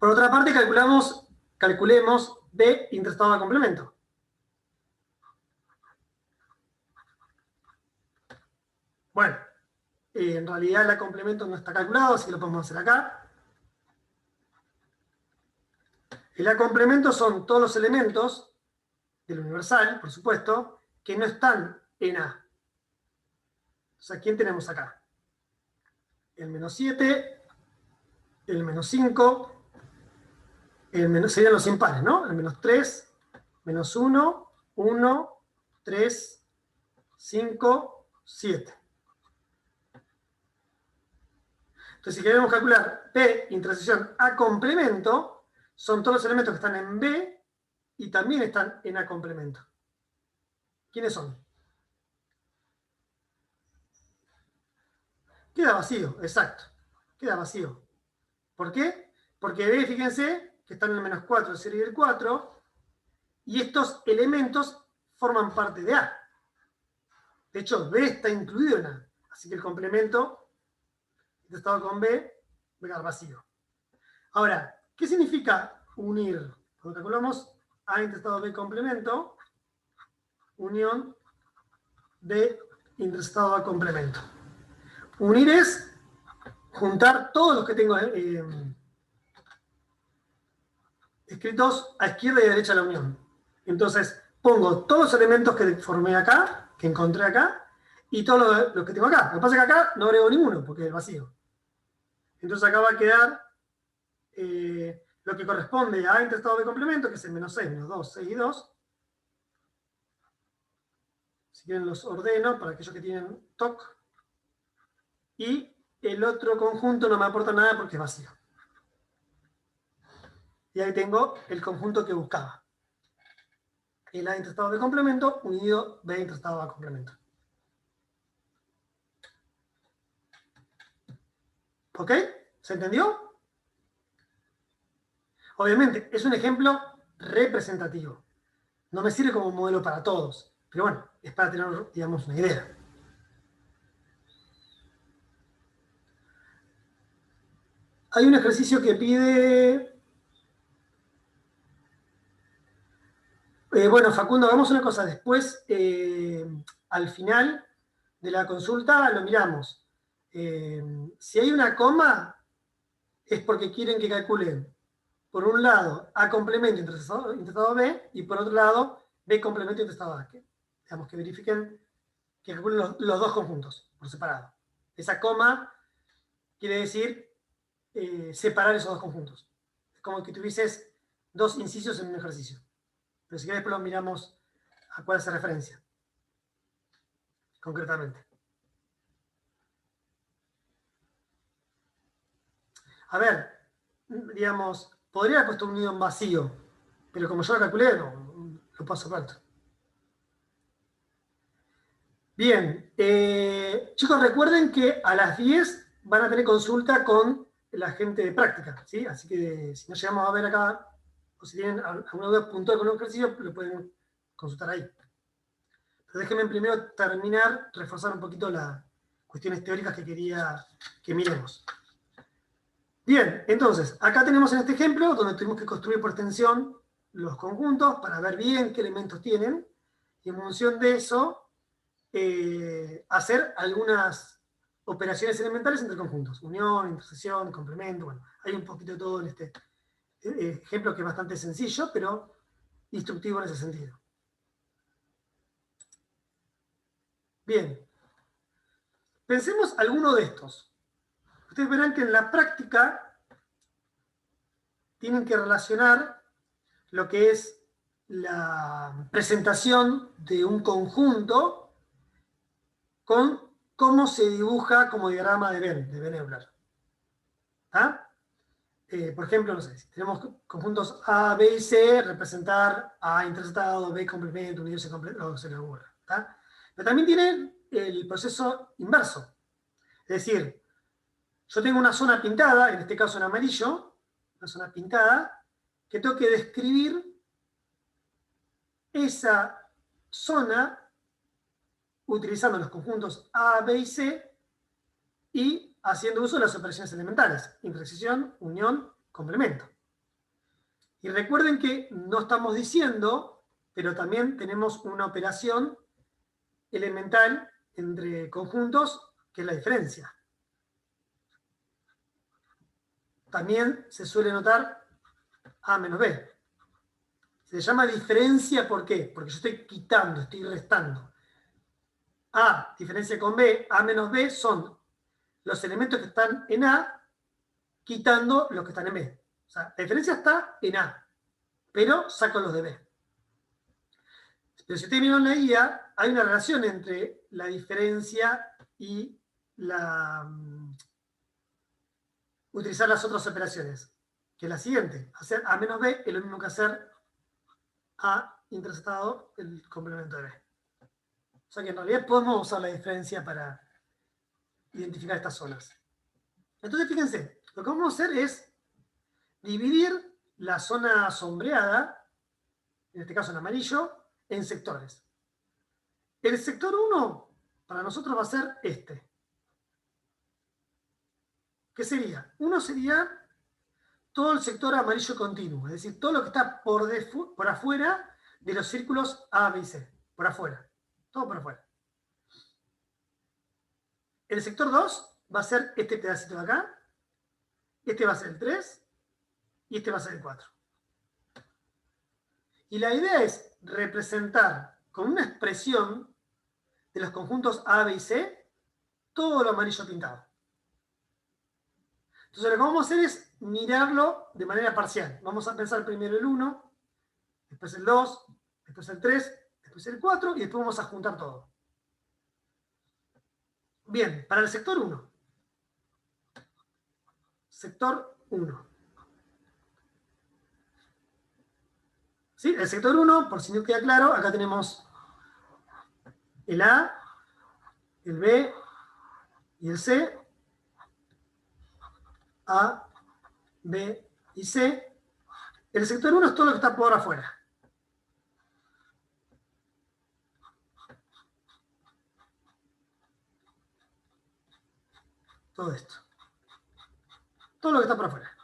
[SPEAKER 1] por otra parte calculemos B interestado a complemento. Bueno, en realidad el complemento no está calculado, así que lo podemos hacer acá. El A complemento son todos los elementos del universal, por supuesto, que no están en A. O sea, ¿quién tenemos acá? El menos 7, el menos 5, serían los impares, ¿no? El menos 3, menos 1, 1, 3, 5, 7. Entonces, si queremos calcular P intersección A complemento, son todos los elementos que están en B y también están en A complemento. ¿Quiénes son? Queda vacío, exacto. Queda vacío. ¿Por qué? Porque B, fíjense, que están en el menos 4, el 0 y el 4, y estos elementos forman parte de A. De hecho, B está incluido en A. Así que el complemento estado con B va a quedar vacío. Ahora, ¿qué significa unir? Cuando calculamos A interestado B complemento, unión B interestado A complemento. Unir es juntar todos los que tengo escritos a izquierda y a derecha de la unión. Entonces, pongo todos los elementos que formé acá, que encontré acá, y todos los que tengo acá. Lo que pasa es que acá no agrego ninguno, porque es vacío. Entonces acá va a quedar lo que corresponde a A interestado B complemento, que es el menos 6, menos 2, 6 y 2. Si quieren los ordeno para aquellos que tienen TOC. Y el otro conjunto no me aporta nada porque es vacío. Y ahí tengo el conjunto que buscaba. El A interestado de complemento unido B interestado a complemento. ¿Ok? ¿Se entendió? Obviamente, es un ejemplo representativo. No me sirve como modelo para todos. Pero bueno, es para tener, digamos, una idea. Hay un ejercicio que pide... bueno, Facundo, hagamos una cosa. Después, al final de la consulta, lo miramos. Si hay una coma, es porque quieren que calculen, por un lado, A complemento interestado B, y por otro lado, B complemento interestado A. Digamos que verifiquen que calculen los dos conjuntos por separado. Esa coma quiere decir separar esos dos conjuntos. Es como que tuvieses dos incisos en un ejercicio. Pero si querés, después lo miramos a cuál hace referencia, concretamente. A ver, digamos, podría haber puesto un unido en vacío, pero como yo lo calculé, no, lo paso por alto. Bien, chicos, recuerden que a las 10 van a tener consulta con la gente de práctica, ¿sí? Así que si no llegamos a ver acá, o si tienen alguna duda puntual con un ejercicio, lo pueden consultar ahí. Pero déjenme primero terminar, reforzar un poquito las cuestiones teóricas que quería que miremos. Bien, entonces, acá tenemos en este ejemplo donde tuvimos que construir por extensión los conjuntos para ver bien qué elementos tienen, y en función de eso, hacer algunas operaciones elementales entre conjuntos, unión, intersección, complemento, bueno, hay un poquito de todo en este ejemplo que es bastante sencillo, pero instructivo en ese sentido. Bien, pensemos alguno de estos. Ustedes verán que en la práctica tienen que relacionar lo que es la presentación de un conjunto con cómo se dibuja como diagrama de Venn-Euler. ¿Ah? Por ejemplo, no sé, si tenemos conjuntos A, B y C, representar A interceptado, B complemento, unido C complemento, o se le ocurra. Pero también tienen el proceso inverso. Es decir, yo tengo una zona pintada, en este caso en amarillo, una zona pintada, que tengo que describir esa zona utilizando los conjuntos A, B y C y haciendo uso de las operaciones elementales, intersección, unión, complemento. Y recuerden que no estamos diciendo, pero también tenemos una operación elemental entre conjuntos, que es la diferencia. También se suele notar A menos B. Se llama diferencia, ¿por qué? Porque yo estoy quitando, estoy restando. A diferencia con B, A menos B son los elementos que están en A quitando los que están en B. O sea, la diferencia está en A, pero saco los de B. Pero si ustedes miran la guía, hay una relación entre la diferencia y utilizar las otras operaciones, que es la siguiente. Hacer A menos B es lo mismo que hacer A interceptado el complemento de B. O sea que en realidad podemos usar la diferencia para identificar estas zonas. Entonces, fíjense, lo que vamos a hacer es dividir la zona sombreada, en este caso en amarillo, en sectores. El sector 1 para nosotros va a ser este. ¿Qué sería? Uno sería todo el sector amarillo continuo, es decir, todo lo que está por afuera de los círculos A, B y C, por afuera, todo por afuera. El sector 2 va a ser este pedacito de acá, este va a ser el 3 y este va a ser el 4. Y la idea es representar con una expresión de los conjuntos A, B y C todo lo amarillo pintado. Entonces lo que vamos a hacer es mirarlo de manera parcial. Vamos a pensar primero el 1, después el 2, después el 3, después el 4 y después vamos a juntar todo. Bien, para el sector 1. Sector 1. ¿Sí? El sector 1, por si no queda claro, acá tenemos el A, el B y el C. A, B y C. El sector 1 es todo lo que está por afuera. Todo esto. Todo lo que está por afuera.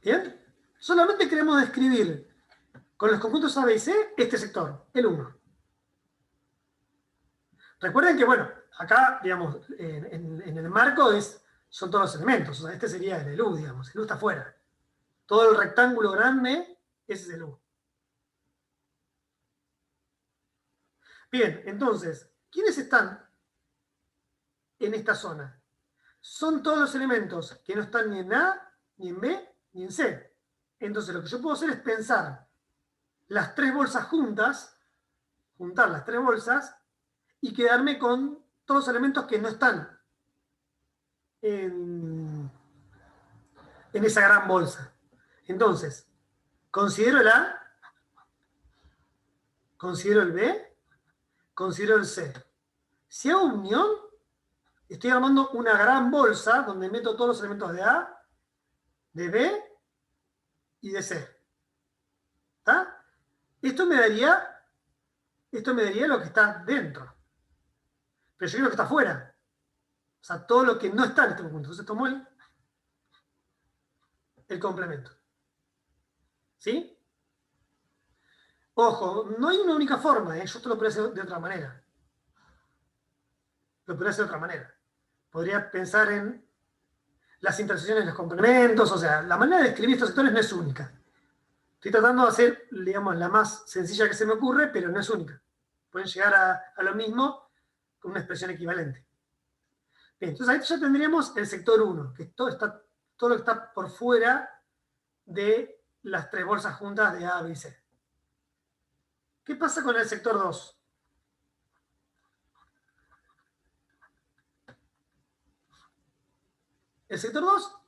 [SPEAKER 1] ¿Bien? Solamente queremos describir con los conjuntos A, B y C este sector, el 1. Recuerden que, bueno, acá, digamos, en el marco son todos los elementos. O sea, este sería el U, digamos. El U está afuera. Todo el rectángulo grande, ese es el U. Bien, entonces, ¿quiénes están en esta zona? Son todos los elementos que no están ni en A, ni en B, ni en C. Entonces, lo que yo puedo hacer es pensar las tres bolsas juntas, juntar las tres bolsas, y quedarme con todos los elementos que no están en esa gran bolsa. Entonces, considero el A, considero el B, considero el C. Si hago unión, estoy armando una gran bolsa donde meto todos los elementos de A, de B y de C. ¿Está? Esto me daría lo que está dentro. Pero yo quiero lo que está afuera. O sea, todo lo que no está en este conjunto. Entonces tomo el complemento. ¿Sí? Ojo, no hay una única forma, ¿eh? Yo esto lo podría hacer de otra manera. Lo podría hacer de otra manera. Podría pensar en las intersecciones de los complementos, o sea, la manera de escribir estos sectores no es única. Estoy tratando de hacer, digamos, la más sencilla que se me ocurre, pero no es única. Pueden llegar a lo mismo con una expresión equivalente. Bien, entonces ahí ya tendríamos el sector 1, que todo lo que está por fuera de las tres bolsas juntas de A, B y C. ¿Qué pasa con el sector 2? El sector 2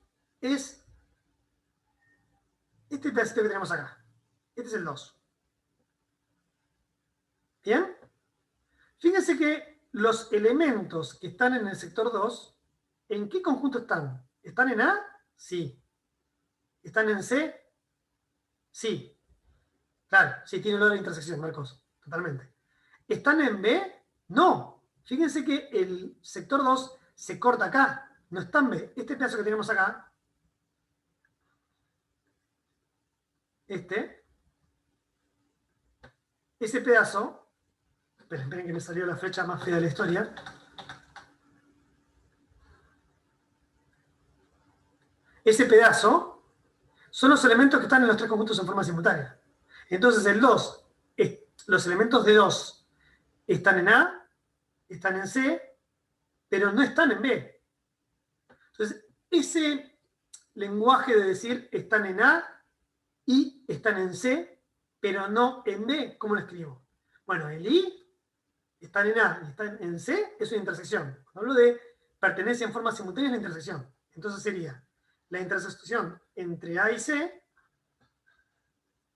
[SPEAKER 1] es este pedacito que tenemos acá. Este es el 2. ¿Bien? Fíjense que los elementos que están en el sector 2, ¿en qué conjunto están? ¿Están en A? Sí. ¿Están en C? Sí. Claro, sí, tiene olor a intersección, Marcos. Totalmente. ¿Están en B? No. Fíjense que el sector 2 se corta acá. No está en B. Este pedazo que tenemos acá, ese pedazo, esperen que me salió la flecha más fea de la historia. Ese pedazo son los elementos que están en los tres conjuntos en forma simultánea. Entonces el 2, los elementos de 2 están en A, están en C, pero no están en B. Entonces, ese lenguaje de decir están en A y están en C, pero no en B, ¿cómo lo escribo? Bueno, el I están en A y están en C, es una intersección. Cuando hablo de pertenencia en forma simultánea es la intersección. Entonces sería la intersección entre A y C,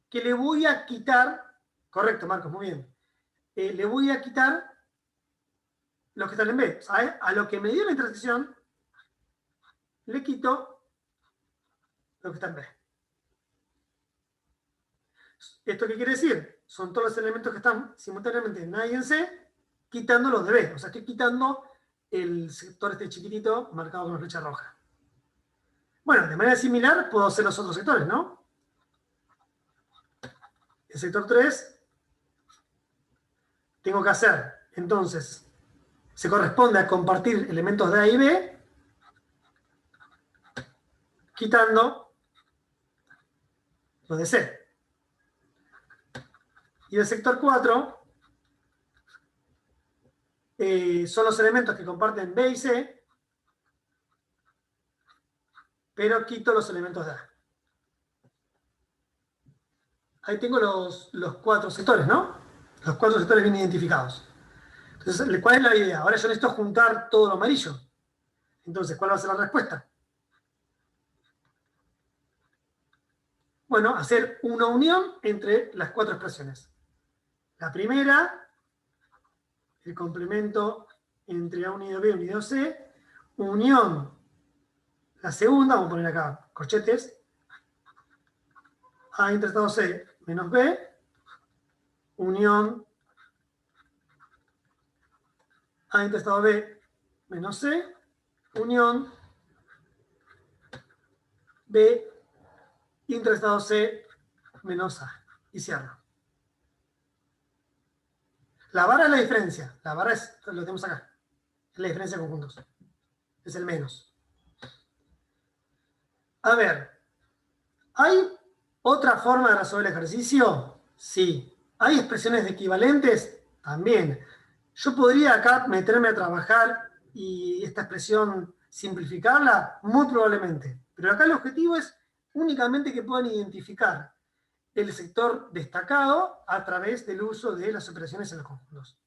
[SPEAKER 1] que le voy a quitar, correcto Marcos, muy bien, le voy a quitar los que están en B. ¿Sabes? A lo que me dio la intersección, le quito lo que está en B. ¿Esto qué quiere decir? Son todos los elementos que están simultáneamente en A y en C, quitando los de B. O sea, estoy quitando el sector este chiquitito marcado con una flecha roja. Bueno, de manera similar puedo hacer los otros sectores, ¿no? El sector 3 tengo que hacer, entonces, se corresponde a compartir elementos de A y B, quitando los de C. Y el sector 4 son los elementos que comparten B y C, pero quito los elementos de A. Ahí tengo los 4 sectores, ¿no? Los 4 sectores bien identificados. Entonces, ¿cuál es la idea? Ahora yo necesito juntar todo lo amarillo. Entonces, ¿cuál va a ser la respuesta? Bueno, hacer una unión entre las 4 expresiones. La primera, el complemento entre A unido B unido C, unión. La segunda, vamos a poner acá corchetes, A interestado C menos B, unión A interestado B menos C, unión B interestado C menos A. Y cierro. La vara es la diferencia. La vara es, lo tenemos acá. Es la diferencia de conjuntos. Es el menos. A ver, ¿hay otra forma de resolver el ejercicio? Sí. ¿Hay expresiones de equivalentes? También. Yo podría acá meterme a trabajar y esta expresión simplificarla, muy probablemente. Pero acá el objetivo es únicamente que puedan identificar el sector destacado a través del uso de las operaciones en los conjuntos.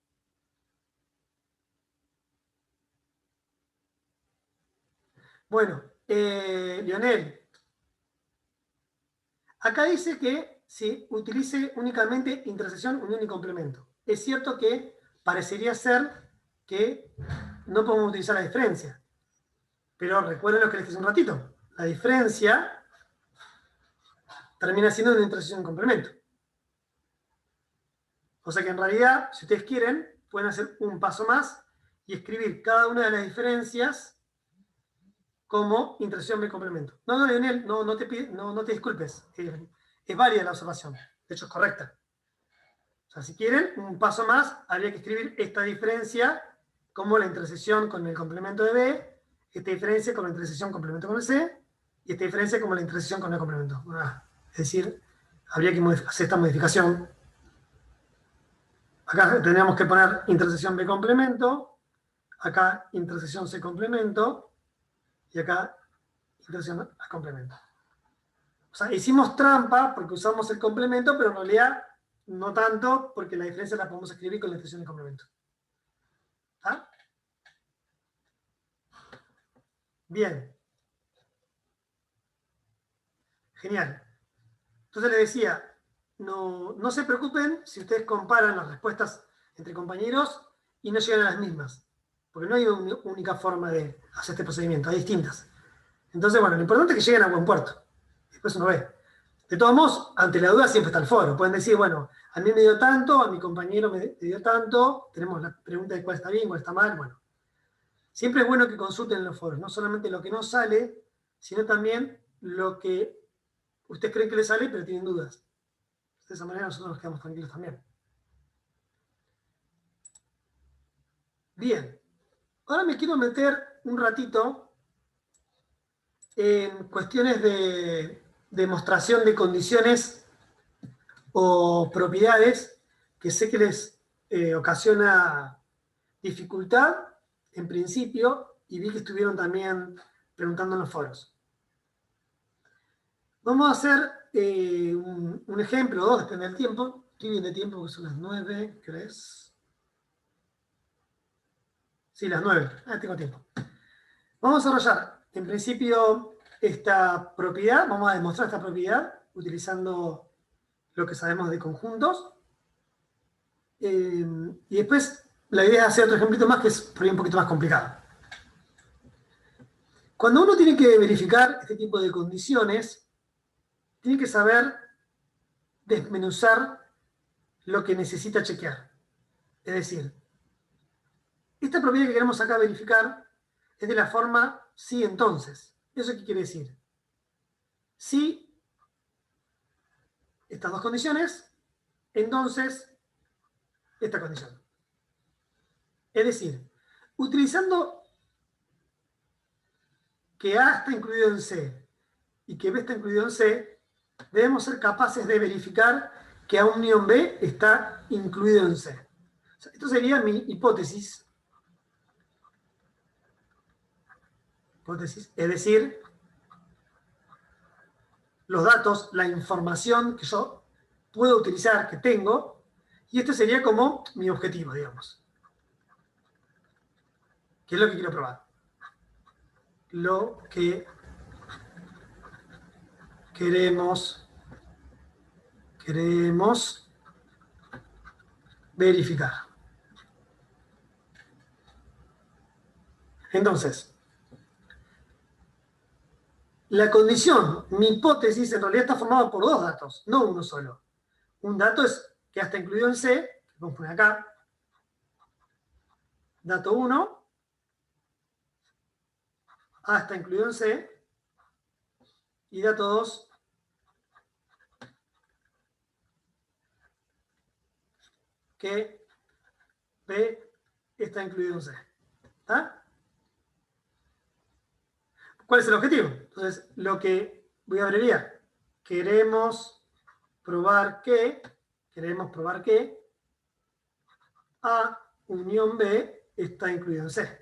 [SPEAKER 1] Bueno, Lionel, acá dice que se utilice únicamente intersección, unión y complemento. Es cierto que parecería ser que no podemos utilizar la diferencia, pero recuerden lo que les dije hace un ratito. La diferencia termina siendo una intersección y complemento. O sea que en realidad, si ustedes quieren, pueden hacer un paso más y escribir cada una de las diferencias como intersección y complemento. No, Lionel, no te disculpes. Es válida la observación. De hecho, es correcta. O sea, si quieren, un paso más, habría que escribir esta diferencia como la intersección con el complemento de B, esta diferencia con la intersección complemento con el C, y esta diferencia como la intersección con el complemento. Es decir, habría que hacer esta modificación. Acá tendríamos que poner intersección B complemento, acá intersección C complemento, y acá intersección A complemento. O sea, hicimos trampa porque usamos el complemento, pero en realidad no tanto, porque la diferencia la podemos escribir con la intersección y complemento. ¿Ah? Bien. Genial. Entonces les decía, no se preocupen si ustedes comparan las respuestas entre compañeros y no llegan a las mismas. Porque no hay una única forma de hacer este procedimiento, hay distintas. Entonces, bueno, lo importante es que lleguen a buen puerto. Después uno ve. De todos modos, ante la duda siempre está el foro. Pueden decir, bueno, a mí me dio tanto, a mi compañero me dio tanto, tenemos la pregunta de cuál está bien, cuál está mal, bueno. Siempre es bueno que consulten en los foros, no solamente lo que no sale, sino también lo que ustedes creen que les sale, pero tienen dudas. De esa manera nosotros nos quedamos tranquilos también. Bien. Ahora me quiero meter un ratito en cuestiones de demostración de condiciones o propiedades que sé que les ocasiona dificultad en principio y vi que estuvieron también preguntando en los foros. Vamos a hacer un ejemplo o dos, depende del tiempo. Estoy bien de tiempo porque son las 9, ¿crees? Sí, las 9. Tengo tiempo. Vamos a desarrollar en principio esta propiedad, vamos a demostrar esta propiedad utilizando lo que sabemos de conjuntos. Y después la idea es hacer otro ejemplito más que es por ahí un poquito más complicado. Cuando uno tiene que verificar este tipo de condiciones, tiene que saber desmenuzar lo que necesita chequear. Es decir, esta propiedad que queremos acá verificar es de la forma sí entonces. ¿Eso qué quiere decir? Si estas dos condiciones, entonces esta condición. Es decir, utilizando que A está incluido en C y que B está incluido en C, debemos ser capaces de verificar que A unión B está incluido en C. O sea, esto sería mi hipótesis. Es decir, los datos, la información que yo puedo utilizar, que tengo, Y este sería como mi objetivo, digamos. ¿Qué es lo que quiero probar? Lo que queremos verificar. Entonces, la condición, mi hipótesis, en realidad está formada por dos datos, no uno solo. Un dato es que ya está incluido en C, que vamos a poner acá. Dato 1, A está incluido en C. Y dato 2, que B está incluido en C. ¿Está? ¿Cuál es el objetivo? Entonces, lo que voy a abreviar. Queremos probar que A unión B está incluido en C.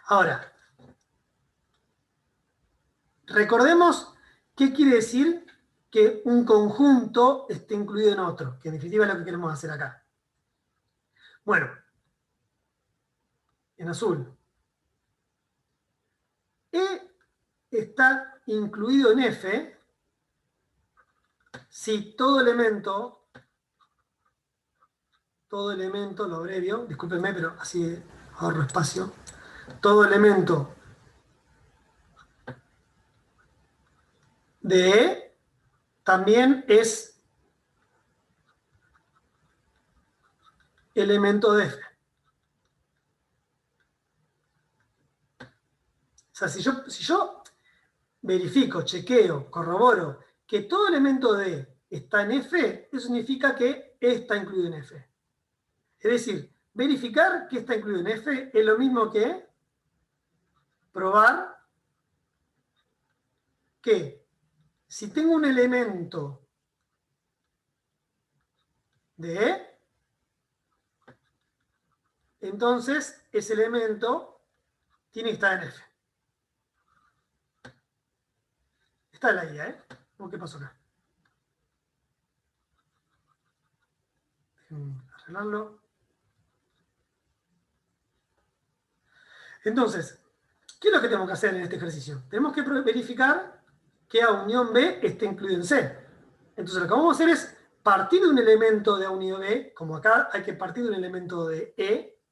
[SPEAKER 1] Ahora, recordemos qué quiere decir que un conjunto esté incluido en otro, que en definitiva es lo que queremos hacer acá. Bueno, en azul. E está incluido en F si todo elemento, lo abrevio, discúlpenme, pero así ahorro espacio, todo elemento de E también es elemento de F. O sea, si yo verifico, chequeo, corroboro que todo elemento de está en F, eso significa que E está incluido en F. Es decir, verificar que está incluido en F es lo mismo que probar que si tengo un elemento de E, entonces ese elemento tiene que estar en F. Está la guía, ¿eh? ¿Qué pasó acá? Déjenme arreglarlo. Entonces, ¿qué es lo que tenemos que hacer en este ejercicio? Tenemos que verificar que A unión B esté incluido en C. Entonces, lo que vamos a hacer es partir de un elemento de A unido B, como acá hay que partir de un elemento de E,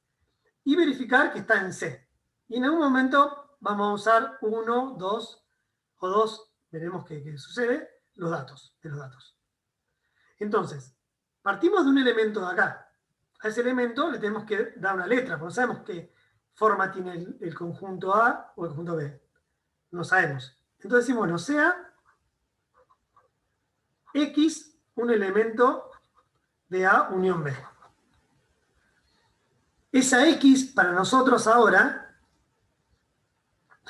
[SPEAKER 1] y verificar que está en C. Y en algún momento vamos a usar 1, 2 o 2, veremos qué sucede, los datos, de los datos. Entonces, partimos de un elemento de acá. A ese elemento le tenemos que dar una letra, porque no sabemos qué forma tiene el conjunto A o el conjunto B. No sabemos. Entonces decimos, bueno, sea X un elemento de A unión B. Esa X para nosotros ahora,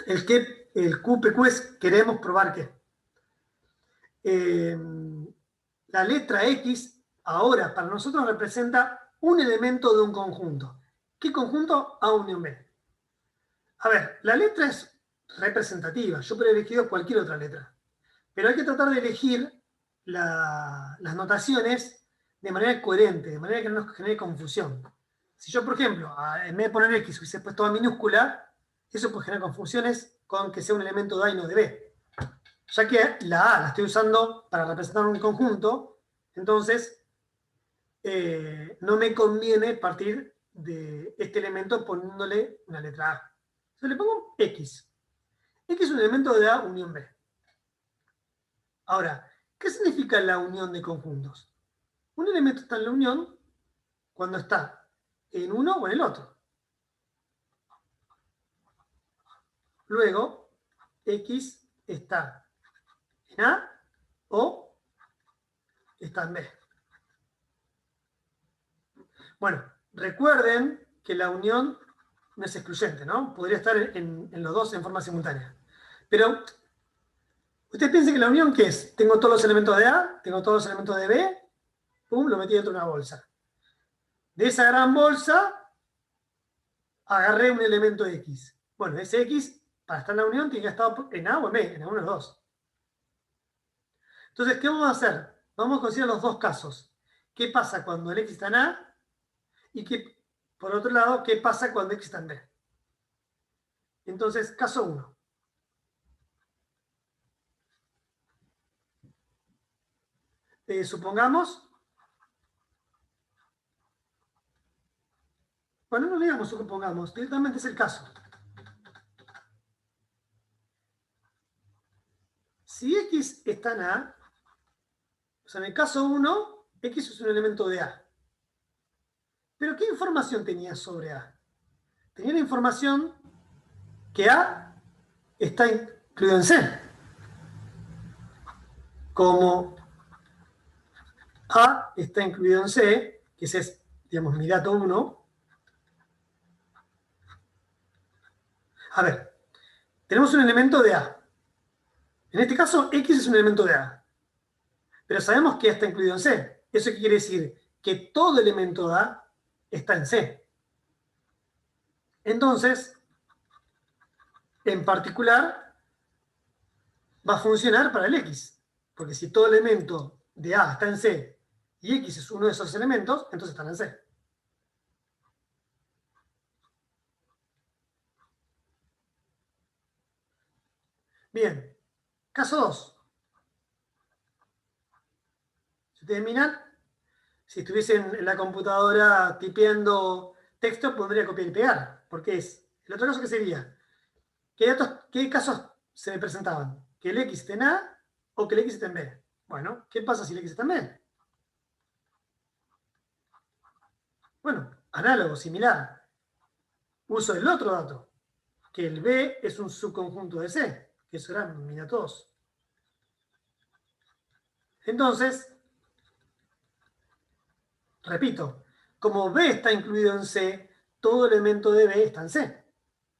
[SPEAKER 1] el QPQ es queremos probar qué. La letra X ahora para nosotros representa un elemento de un conjunto. ¿Qué conjunto? A unión B. A ver, la letra es representativa. Yo podría haber elegido cualquier otra letra. Pero hay que tratar de elegir las notaciones de manera coherente, de manera que no nos genere confusión. Si yo, por ejemplo, en vez de poner X hubiese puesto A minúscula, eso puede generar confusiones con que sea un elemento de A y no de B. Ya que la A la estoy usando para representar un conjunto, entonces no me conviene partir de este elemento poniéndole una letra A. Entonces le pongo X. X es un elemento de A unión B. Ahora, ¿qué significa la unión de conjuntos? Un elemento está en la unión cuando está en uno o en el otro. Luego, X está en A o está en B. Bueno, recuerden que la unión no es excluyente, ¿no? Podría estar en los dos en forma simultánea. Pero, ustedes piensen que la unión, ¿qué es? Tengo todos los elementos de A, tengo todos los elementos de B, pum, lo metí dentro de una bolsa. De esa gran bolsa, agarré un elemento X. Bueno, ese X, para estar en la unión, tiene que estar en A o en B, en alguno de los dos. Entonces, ¿qué vamos a hacer? Vamos a considerar los dos casos. ¿Qué pasa cuando el X está en A? Y por otro lado, ¿qué pasa cuando X está en B? Entonces, caso 1. Supongamos, bueno, no digamos supongamos, directamente es el caso. Si X está en A, o sea, en el caso 1, X es un elemento de A. Pero ¿qué información tenía sobre A? Tenía la información que A está incluido en C. Como A está incluido en C, que ese es, digamos, mi dato 1. A ver, tenemos un elemento de A. En este caso, X es un elemento de A. Pero sabemos que A está incluido en C. ¿Eso qué quiere decir? Que todo elemento de A está en C. Entonces, en particular, va a funcionar para el X. Porque si todo elemento de A está en C y X es uno de esos elementos, entonces están en C. Bien, caso 2. Si ustedes miran, si estuviesen en la computadora tipeando texto, podría copiar y pegar. Porque es, el otro caso que sería, ¿qué casos se me presentaban? ¿Que el X esté en A o que el X esté en B? Bueno, ¿qué pasa si el X está en B? Bueno, análogo, similar. Uso el otro dato, que el B es un subconjunto de C, que eso era mi dato 2. Entonces, repito, como B está incluido en C, todo elemento de B está en C.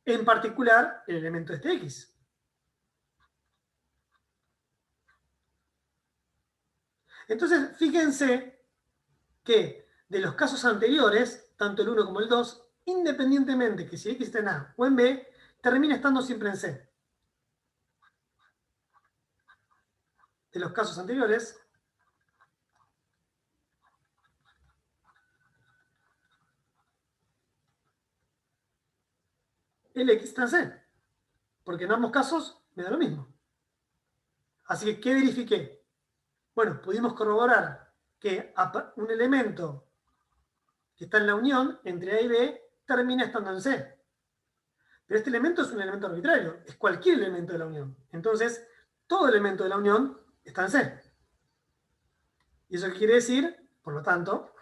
[SPEAKER 1] En particular, el elemento de este X. Entonces, fíjense que de los casos anteriores, tanto el 1 como el 2, independientemente que si X está en A o en B, termina estando siempre en C. De los casos anteriores, el X está en C. Porque en ambos casos me da lo mismo. Así que, ¿qué verifiqué? Bueno, pudimos corroborar que un elemento que está en la unión entre A y B termina estando en C. Pero este elemento es un elemento arbitrario, es cualquier elemento de la unión. Entonces, todo elemento de la unión está en C. ¿Y eso qué quiere decir? Por lo tanto,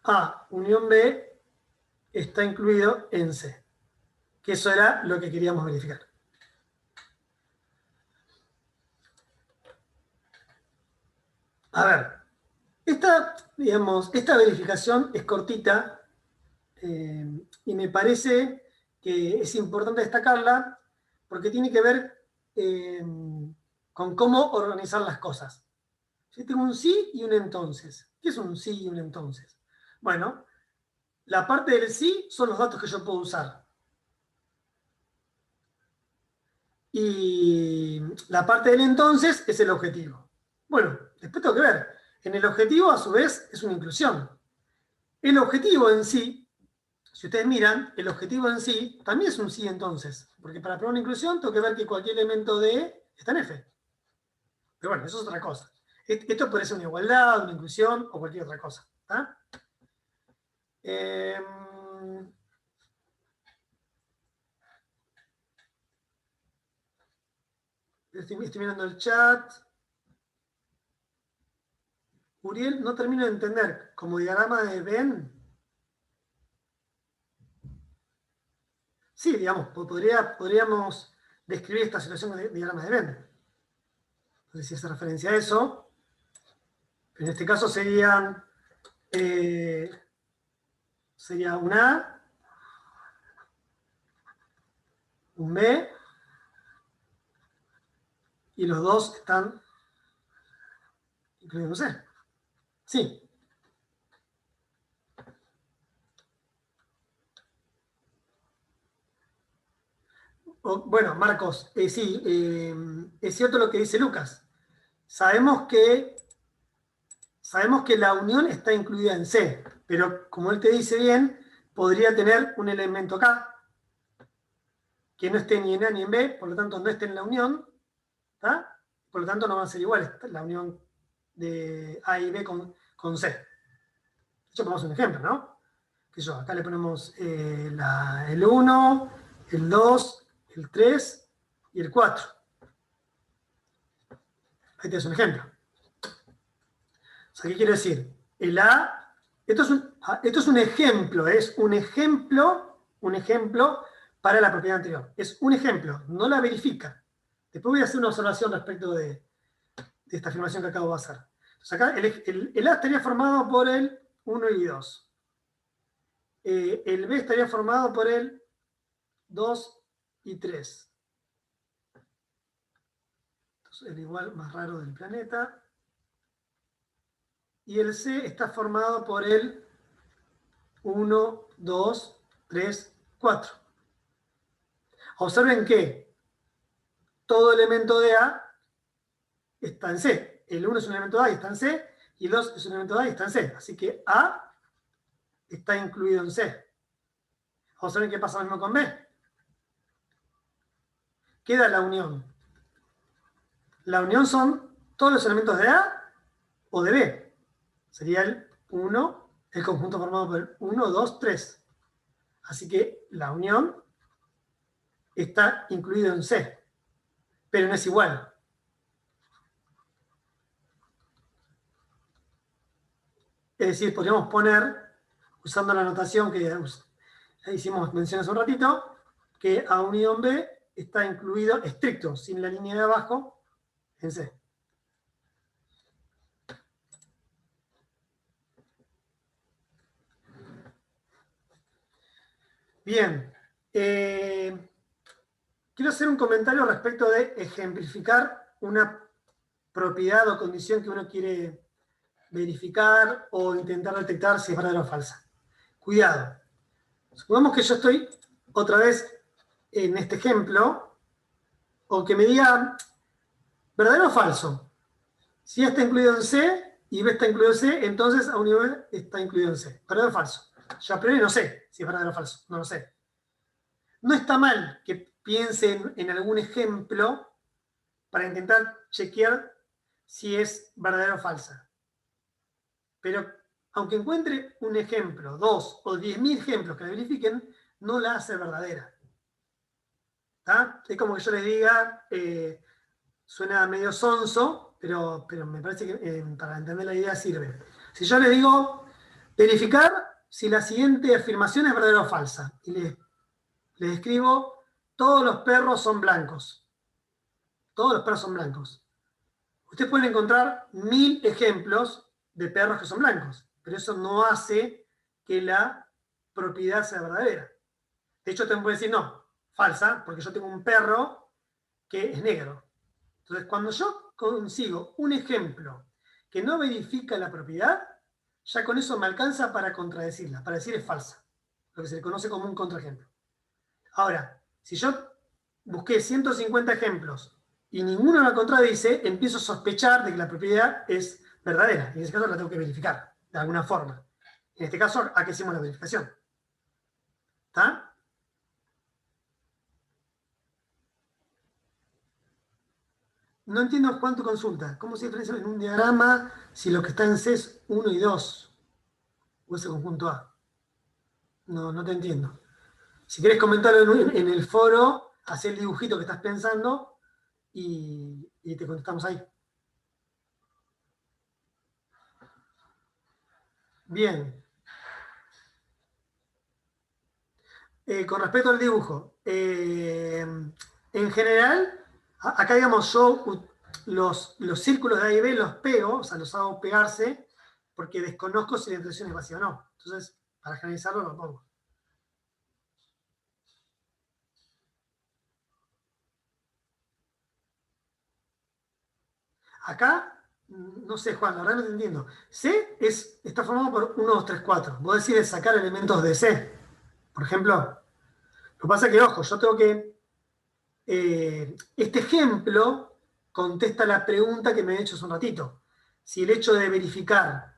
[SPEAKER 1] A unión B está incluido en C. Que eso era lo que queríamos verificar. A ver, esta verificación es cortita y me parece que es importante destacarla porque tiene que ver con cómo organizar las cosas. Yo tengo un sí y un entonces. ¿Qué es un sí y un entonces? Bueno, la parte del sí son los datos que yo puedo usar. Y la parte del entonces es el objetivo. Bueno, después tengo que ver. En el objetivo, a su vez, es una inclusión. El objetivo en sí, si ustedes miran, el objetivo en sí también es un sí entonces. Porque para probar una inclusión tengo que ver que cualquier elemento de E está en F. Pero bueno, eso es otra cosa. Esto puede ser una igualdad, una inclusión o cualquier otra cosa. ¿Está? Estoy mirando el chat. Uriel, no termino de entender. Como diagrama de Venn. Sí, digamos, podríamos describir esta situación con diagrama de Venn. No sé si hace referencia a eso. En este caso sería un A, un B, y los dos están incluidos en C. Sí. Bueno, Marcos, sí, es cierto lo que dice Lucas. Sabemos que, sabemos que la unión está incluida en C, pero como él te dice bien, podría tener un elemento acá que no esté ni en A ni en B, por lo tanto no esté en la unión, ¿tá? Por lo tanto no van a ser iguales la unión de A y B con C. De hecho, ponemos un ejemplo, ¿no? Que yo, acá le ponemos el 1, el 2, el 3 y el 4. Ahí tienes un ejemplo. O sea, ¿qué quiere decir? El A, esto es un ejemplo para la propiedad anterior. Es un ejemplo, no la verifica. Después voy a hacer una observación respecto de esta afirmación que acabo de hacer. Entonces acá el A estaría formado por el 1 y 2. El B estaría formado por el 2 y 3. Entonces, el igual más raro del planeta. Y el C está formado por el 1, 2, 3, 4. Observen que todo elemento de A está en C. El 1 es un elemento de A y está en C, y el 2 es un elemento de A y está en C. Así que A está incluido en C. Observen qué pasa lo mismo con B. Queda la unión. La unión son todos los elementos de A o de B. Sería el 1, el conjunto formado por el 1, 2, 3. Así que la unión está incluido en C, pero no es igual. Es decir, podríamos poner, usando la notación que hicimos mención hace un ratito, que A unión B está incluido estricto, sin la línea de abajo, en C. Bien. Quiero hacer un comentario respecto de ejemplificar una propiedad o condición que uno quiere verificar o intentar detectar si es verdadera o falsa. Cuidado. Supongamos que yo estoy otra vez en este ejemplo, o que me diga verdadero o falso. Si A está incluido en C y B está incluido en C, entonces A unión B está incluido en C. ¿Verdadero o falso? Yo a priori no sé si es verdadero o falso, no lo sé. No está mal que piensen en algún ejemplo para intentar chequear si es verdadero o falsa. Pero aunque encuentre un ejemplo, 2 o 10.000 ejemplos que la verifiquen, no la hace verdadera. ¿Tá? Es como que yo les diga, suena medio sonso, pero me parece que para entender la idea sirve. Si yo les digo, verificar si la siguiente afirmación es verdadera o falsa, y les escribo, todos los perros son blancos. Todos los perros son blancos. Ustedes pueden encontrar 1000 ejemplos de perros que son blancos, pero eso no hace que la propiedad sea verdadera. De hecho, también pueden decir, no, falsa, porque yo tengo un perro que es negro. Entonces, cuando yo consigo un ejemplo que no verifica la propiedad, ya con eso me alcanza para contradecirla, para decir es falsa, lo que se le conoce como un contraejemplo. Ahora, si yo busqué 150 ejemplos y ninguno la contradice, empiezo a sospechar de que la propiedad es verdadera. Y en ese caso la tengo que verificar, de alguna forma. En este caso, aquí hicimos la verificación. ¿Está? No entiendo cuánto consulta. ¿Cómo se diferencia en un diagrama si lo que está en C es 1 y 2? O ese conjunto A. No te entiendo. Si quieres comentarlo en el foro, haz el dibujito que estás pensando y te contestamos ahí. Bien. Con respecto al dibujo, en general, acá digamos yo los círculos de A y B los pego, o sea, los hago pegarse, porque desconozco si la intención es vacía o no. Entonces, para generalizarlo lo pongo. Acá, no sé, Juan, la verdad no te entiendo. C está formado por 1, 2, 3, 4. Vos decís sacar elementos de C, por ejemplo. Lo que pasa es que, ojo, yo tengo que este ejemplo contesta la pregunta que me he hecho hace un ratito. Si el hecho de verificar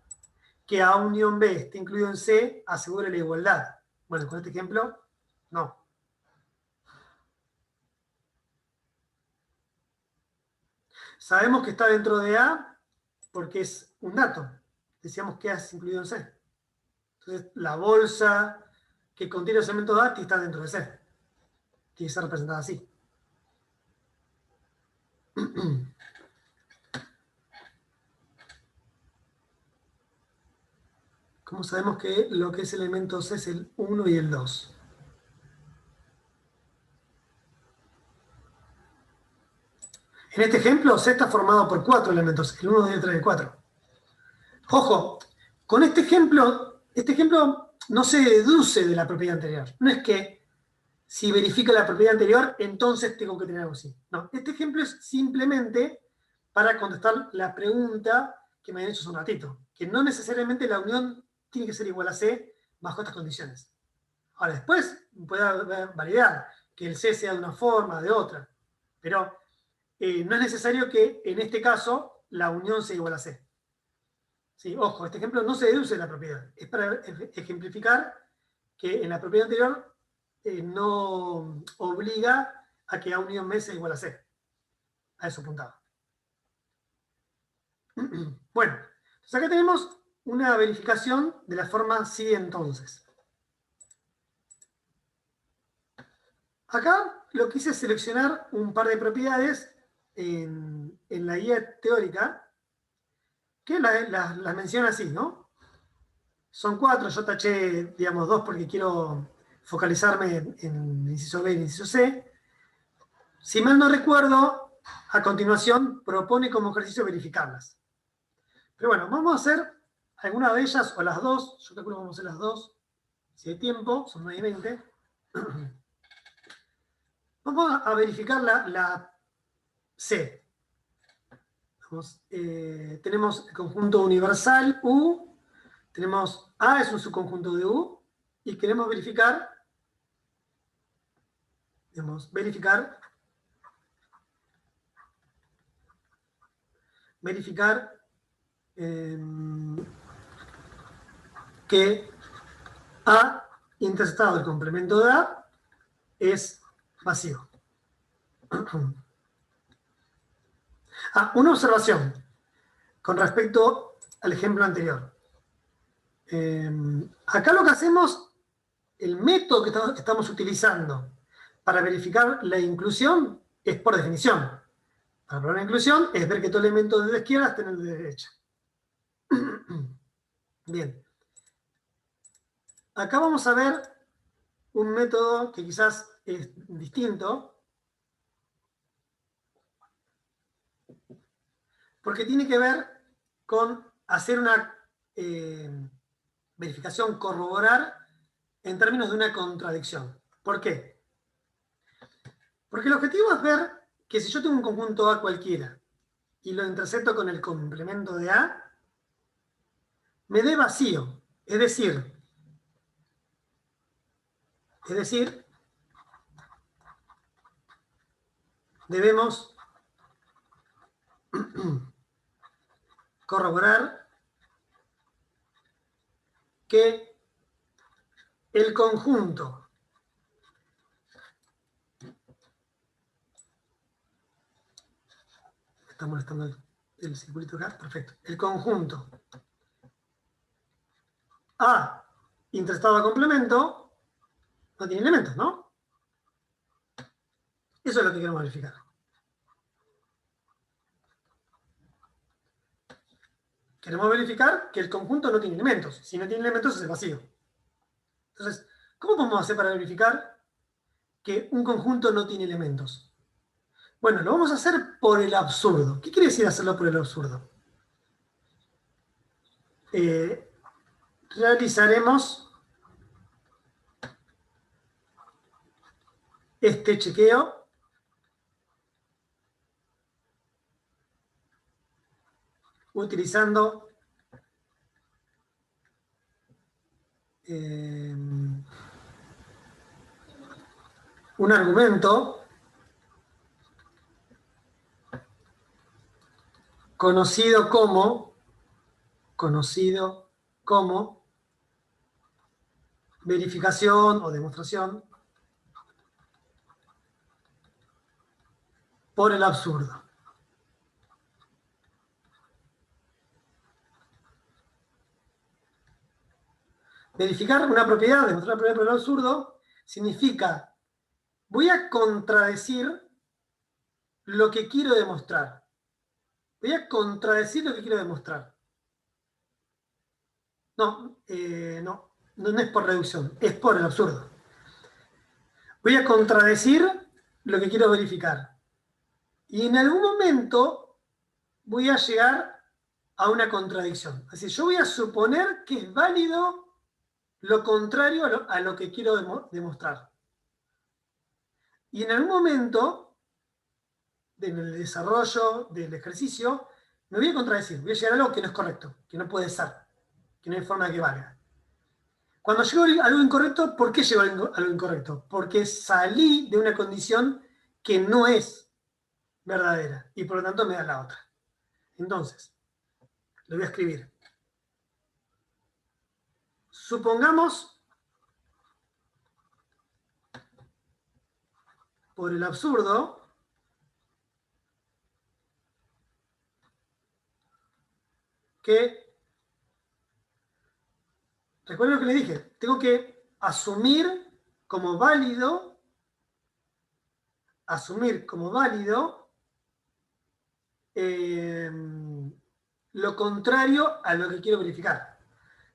[SPEAKER 1] que A unión B esté incluido en C asegura la igualdad. Bueno, con este ejemplo, no. Sabemos que está dentro de A porque es un dato. Decíamos que A es incluido en C. Entonces, la bolsa que contiene los elementos de A está dentro de C. Tiene que ser representada así. ¿Cómo sabemos que lo que es elemento C es el 1 y el 2? En este ejemplo, C está formado por 4 elementos, el 1, 2 y el 3 y el 4. Ojo, con este ejemplo no se deduce de la propiedad anterior. No es que si verifica la propiedad anterior, entonces tengo que tener algo así. No, este ejemplo es simplemente para contestar la pregunta que me han hecho hace un ratito, que no necesariamente la unión tiene que ser igual a C bajo estas condiciones. Ahora, después puede validar que el C sea de una forma, de otra, pero no es necesario que en este caso la unión sea igual a C. Sí, ojo, este ejemplo no se deduce de la propiedad, es para ejemplificar que en la propiedad anterior no obliga a que A unión B sea igual a C. A eso apuntaba. Bueno, entonces acá tenemos una verificación de la forma sí entonces. Acá lo que hice es seleccionar un par de propiedades en la guía teórica que las menciona así, ¿no? Son 4, yo taché, digamos, 2 porque quiero focalizarme en el inciso B y el inciso C. Si mal no recuerdo, a continuación propone como ejercicio verificarlas. Pero bueno, vamos a hacer alguna de ellas o las dos. Yo calculo que vamos a hacer las dos. Si hay tiempo, son 9 y 20. Vamos a verificar la C. Vamos, tenemos el conjunto universal U. Tenemos A es un subconjunto de U. Y queremos verificar, que A interceptado el complemento de A es vacío. Una observación con respecto al ejemplo anterior. Acá lo que hacemos, el método que estamos utilizando para verificar la inclusión es por definición. Para probar la inclusión es ver que todo elemento de la izquierda está en el de derecha. Bien. Acá vamos a ver un método que quizás es distinto, porque tiene que ver con hacer una verificación, corroborar en términos de una contradicción. ¿Por qué? Porque el objetivo es ver que si yo tengo un conjunto A cualquiera y lo intercepto con el complemento de A, me dé vacío. Es decir, debemos corroborar que el conjunto me está molestando el circulito acá, perfecto. El conjunto A interceptado a complemento no tiene elementos, ¿no? Eso es lo que queremos verificar. Queremos verificar que el conjunto no tiene elementos. Si no tiene elementos, es vacío. Entonces, ¿cómo podemos hacer para verificar que un conjunto no tiene elementos? Bueno, lo vamos a hacer por el absurdo. ¿Qué quiere decir hacerlo por el absurdo? Realizaremos este chequeo utilizando un argumento conocido como verificación o demostración por el absurdo. Verificar una propiedad, demostrar una propiedad por el absurdo, significa, voy a contradecir lo que quiero demostrar. Voy a contradecir lo que quiero demostrar. No es por reducción, es por el absurdo. Voy a contradecir lo que quiero verificar. Y en algún momento voy a llegar a una contradicción. Es decir, yo voy a suponer que es válido lo contrario a lo que quiero demostrar. Y en algún momento, en el desarrollo del ejercicio, me voy a contradecir, voy a llegar a algo que no es correcto, que no puede ser, que no hay forma de que valga. Cuando llego a algo incorrecto, ¿por qué llego a algo incorrecto? Porque salí de una condición que no es verdadera y por lo tanto me da la otra. Entonces, lo voy a escribir. Supongamos, por el absurdo, que, recuerden lo que les dije, tengo que asumir como válido lo contrario a lo que quiero verificar.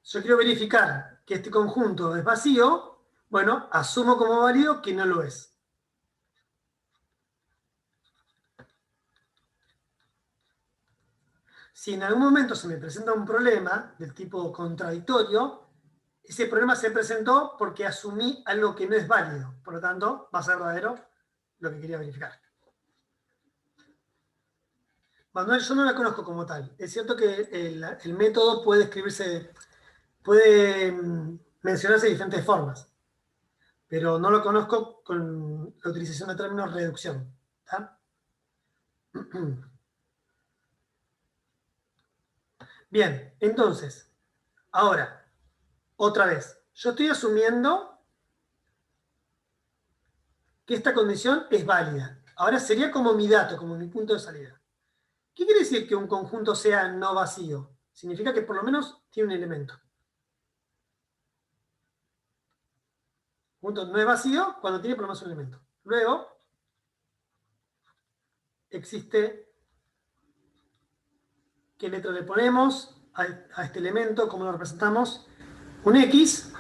[SPEAKER 1] Yo quiero verificar que este conjunto es vacío, bueno, asumo como válido que no lo es. Si en algún momento se me presenta un problema del tipo contradictorio, ese problema se presentó porque asumí algo que no es válido. Por lo tanto, va a ser verdadero lo que quería verificar. Manuel, yo no la conozco como tal. Es cierto que el método puede escribirse, puede mencionarse de diferentes formas, pero no lo conozco con la utilización de términos reducción. ¿Tá? Bien, entonces, ahora, otra vez, yo estoy asumiendo que esta condición es válida. Ahora sería como mi dato, como mi punto de salida. ¿Qué quiere decir que un conjunto sea no vacío? Significa que por lo menos tiene un elemento. Un conjunto no es vacío cuando tiene por lo menos un elemento. Luego, existe, ¿qué letra le ponemos a este elemento? ¿Cómo lo representamos? Un X,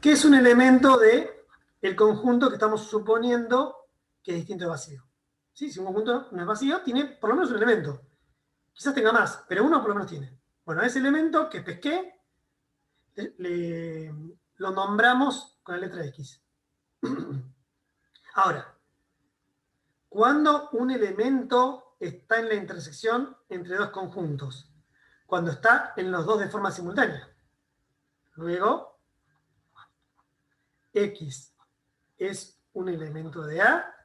[SPEAKER 1] que es un elemento del conjunto que estamos suponiendo que es distinto de vacío. ¿Sí? Si un conjunto no es vacío, tiene por lo menos un elemento. Quizás tenga más, pero uno por lo menos tiene. Bueno, ese elemento que pesqué, lo nombramos con la letra X. Ahora, cuando un elemento está en la intersección entre dos conjuntos, cuando está en los dos de forma simultánea. Luego, X es un elemento de A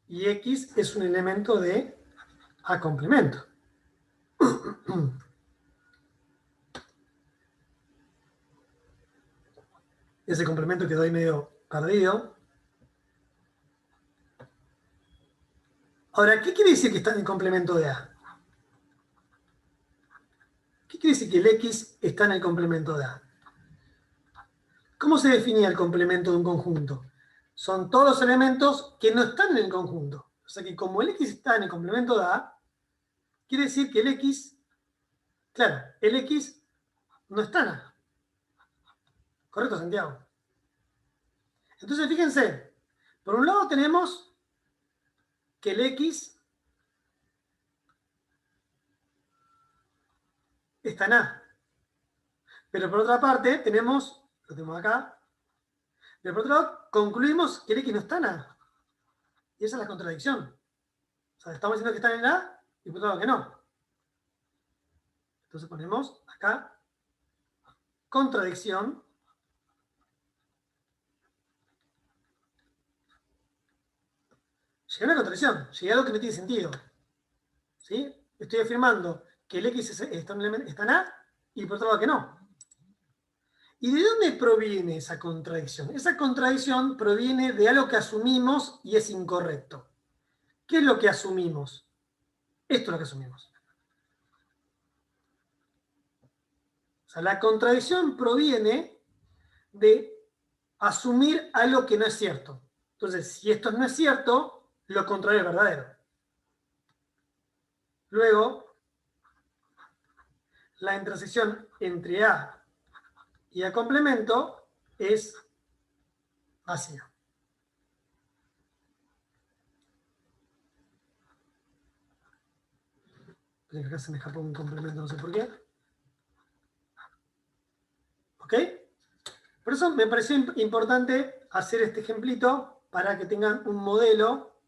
[SPEAKER 1] y X es un elemento de A complemento. Ese complemento quedó ahí medio perdido. Ahora, ¿qué quiere decir que está en el complemento de A? ¿Qué quiere decir que el X está en el complemento de A? ¿Cómo se definía el complemento de un conjunto? Son todos los elementos que no están en el conjunto. O sea que como el X está en el complemento de A, quiere decir que el X, claro, el X no está en A. ¿Correcto, Santiago? Entonces, fíjense, por un lado tenemos que el X está en A. Pero por otra parte tenemos, lo tenemos acá, pero por otro lado concluimos que el X no está en A. Y esa es la contradicción. O sea, estamos diciendo que están en A y por otro lado que no. Entonces ponemos acá contradicción. Llegué a una contradicción, llegué a algo que no tiene sentido. ¿Sí? estoy afirmando que el X está en A y por otro lado que no. ¿Y de dónde proviene esa contradicción? Esa contradicción proviene de algo que asumimos y es incorrecto. ¿Qué es lo que asumimos? Esto es lo que asumimos. O sea, la contradicción proviene de asumir algo que no es cierto. Entonces, si esto no es cierto, lo contrario es verdadero. Luego, la intersección entre A y A complemento es vacía. Acá se me escapó un complemento, no sé por qué. ¿Ok? Por eso me pareció importante hacer este ejemplito para que tengan un modelo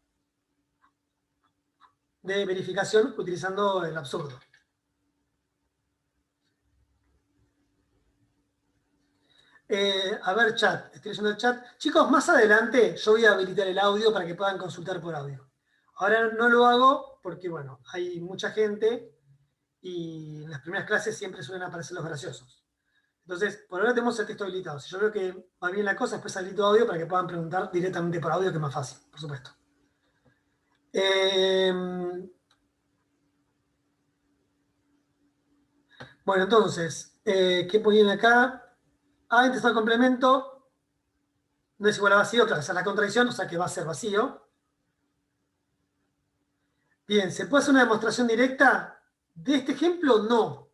[SPEAKER 1] de verificación utilizando el absurdo. A ver, chat, estoy leyendo el chat. Chicos, más adelante yo voy a habilitar el audio para que puedan consultar por audio. Ahora no lo hago porque, bueno, hay mucha gente y en las primeras clases siempre suelen aparecer los graciosos. Entonces, por ahora tenemos el texto habilitado. Si yo veo que va bien la cosa, después habilito audio para que puedan preguntar directamente por audio, que es más fácil, por supuesto. Bueno, entonces, ¿qué ponían acá? A intersección complemento no es igual a vacío, claro, esa es la contradicción, o sea que va a ser vacío. Bien, ¿se puede hacer una demostración directa? De este ejemplo, no.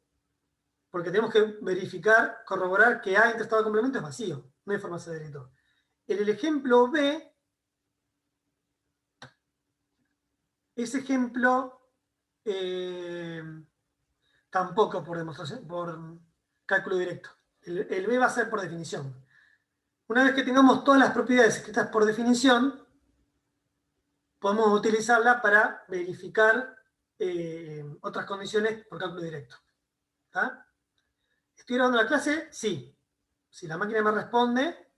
[SPEAKER 1] Porque tenemos que verificar, corroborar que A interestado de complemento es vacío. No hay forma de hacer delito. En el ejemplo B, ese ejemplo tampoco por demostración, por cálculo directo. El B va a ser por definición. Una vez que tengamos todas las propiedades escritas por definición, podemos utilizarla para verificar otras condiciones por cálculo directo. ¿Está? ¿Estoy grabando la clase? Sí. Si la máquina me responde,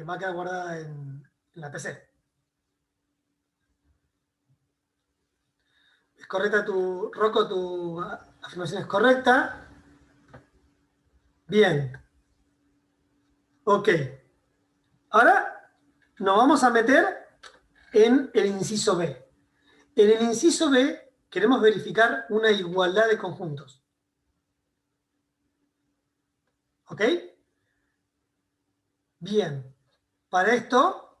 [SPEAKER 1] va a quedar guardada en la PC. ¿Es correcta Rocco, tu afirmación es correcta? Bien. Ok. Ahora nos vamos a meter en el inciso B. En el inciso B queremos verificar una igualdad de conjuntos. ¿Ok? Bien. Para esto,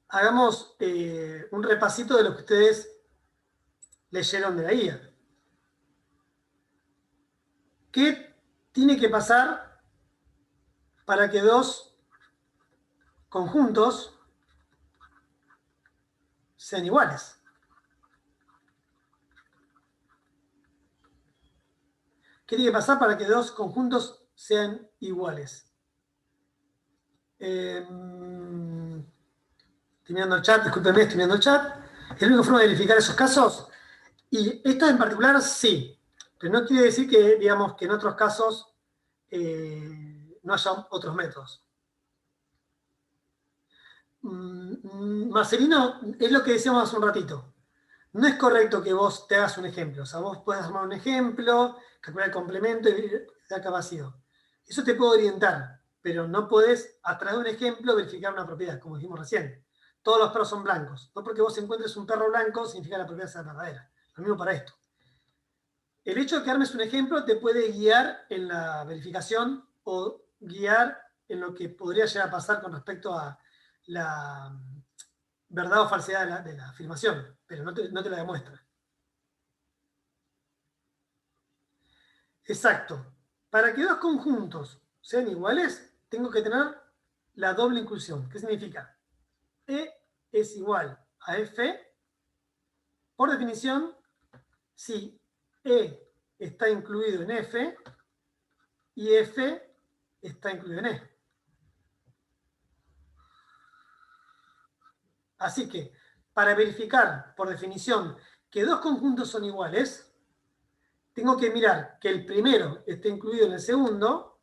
[SPEAKER 1] hagamos un repasito de lo que ustedes leyeron de la guía. ¿Qué tiene que pasar para que dos conjuntos sean iguales? ¿Qué tiene que pasar para que dos conjuntos sean iguales? Estoy mirando el chat, discúlpenme, estoy mirando el chat. ¿Es la única forma de verificar esos casos? Y esto en particular sí, pero no quiere decir que, digamos, que en otros casos no haya otros métodos. Marcelino, es lo que decíamos hace un ratito. No es correcto que vos te hagas un ejemplo. O sea, vos puedes armar un ejemplo, calcular el complemento y sacar vacío. Eso te puede orientar, pero no podés, a través de un ejemplo, verificar una propiedad, como dijimos recién. Todos los perros son blancos. No porque vos encuentres un perro blanco significa que la propiedad sea verdadera. Lo mismo para esto. El hecho de que armes un ejemplo te puede guiar en la verificación o guiar en lo que podría llegar a pasar con respecto a la verdad o falsedad de la afirmación, pero no te la demuestra. Exacto. Para que dos conjuntos sean iguales, tengo que tener la doble inclusión. ¿Qué significa? E es igual a F. Por definición, si E está incluido en F y F está incluido en E. Así que, para verificar, por definición, que dos conjuntos son iguales, tengo que mirar que el primero esté incluido en el segundo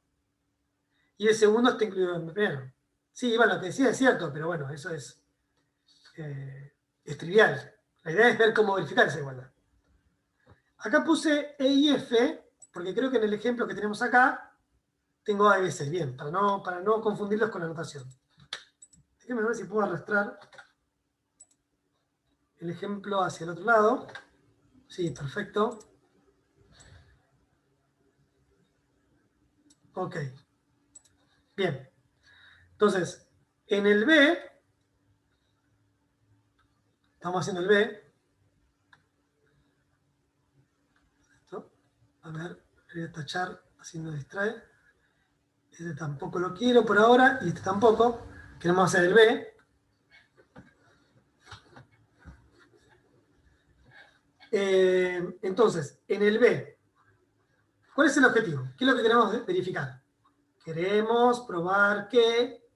[SPEAKER 1] y el segundo esté incluido en el primero. Sí, Iván, lo que decía es cierto, pero bueno, eso es trivial. La idea es ver cómo verificar esa igualdad. Acá puse E y F, porque creo que en el ejemplo que tenemos acá, tengo A y C. Bien, para no confundirlos con la notación. Déjenme ver si puedo arrastrar el ejemplo hacia el otro lado. Sí, perfecto. Ok. Bien. Entonces, en el B, estamos haciendo el B. ¿Listo? A ver, voy a tachar, así no distrae. Este tampoco lo quiero por ahora, y este tampoco. Queremos hacer el B. Entonces, en el B, ¿cuál es el objetivo? ¿Qué es lo que queremos verificar? Queremos probar que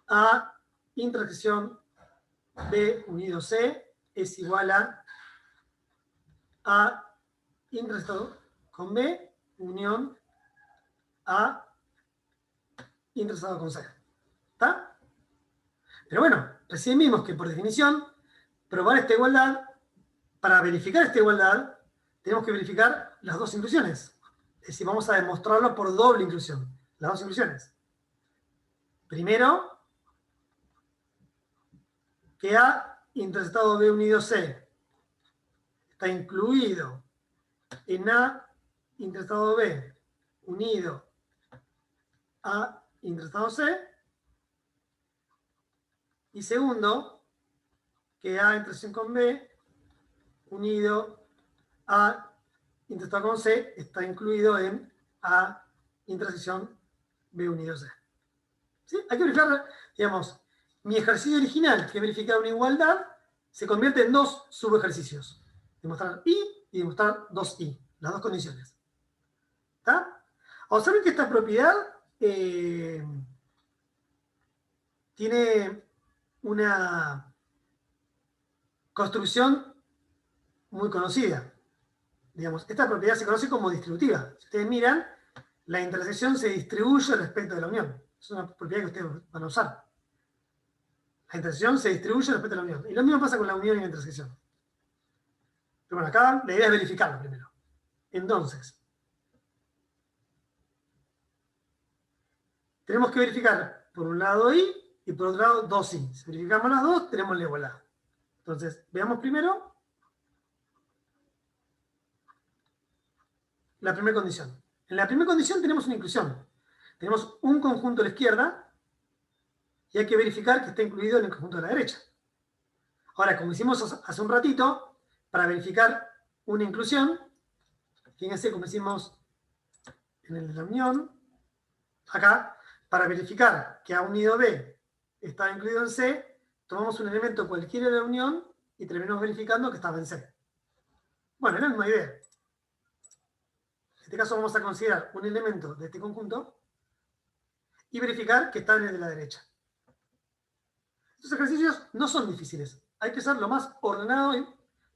[SPEAKER 1] A intersección B unido C es igual a intersectado con B unión A intersectado con C. ¿Está? Pero bueno, recién vimos que por definición, probar esta igualdad, para verificar esta igualdad, tenemos que verificar las dos inclusiones. Es decir, vamos a demostrarlo por doble inclusión. Las dos inclusiones. Primero, que A intersectado B unido C está incluido en A intersectado B unido A intersectado C. Y segundo, que A intersección con B unido A intersectado con C está incluido en A intersección B unido C. ¿Sí? Hay que verificar, digamos, mi ejercicio original, que es verificar una igualdad, se convierte en dos subejercicios. Demostrar I y demostrar 2I, las dos condiciones. ¿Está? Observen que esta propiedad tiene una construcción muy conocida. Digamos, esta propiedad se conoce como distributiva. Si ustedes miran, la intersección se distribuye respecto de la unión. Es una propiedad que ustedes van a usar. La intersección se distribuye respecto a la unión. Y lo mismo pasa con la unión y la intersección. Pero bueno, acá la idea es verificarlo primero. Entonces, tenemos que verificar por un lado I y por otro lado 2I. Si verificamos las dos, tenemos la igualdad. Entonces, veamos primero la primera condición. En la primera condición tenemos una inclusión. Tenemos un conjunto a la izquierda y hay que verificar que está incluido en el conjunto de la derecha. Ahora, como hicimos hace un ratito, para verificar una inclusión, fíjense como hicimos en la unión, acá, para verificar que A unido B está incluido en C, tomamos un elemento cualquiera de la unión y terminamos verificando que estaba en C. Bueno, es la misma idea. En este caso vamos a considerar un elemento de este conjunto y verificar que está en el de la derecha. Estos ejercicios no son difíciles. Hay que ser lo más ordenado y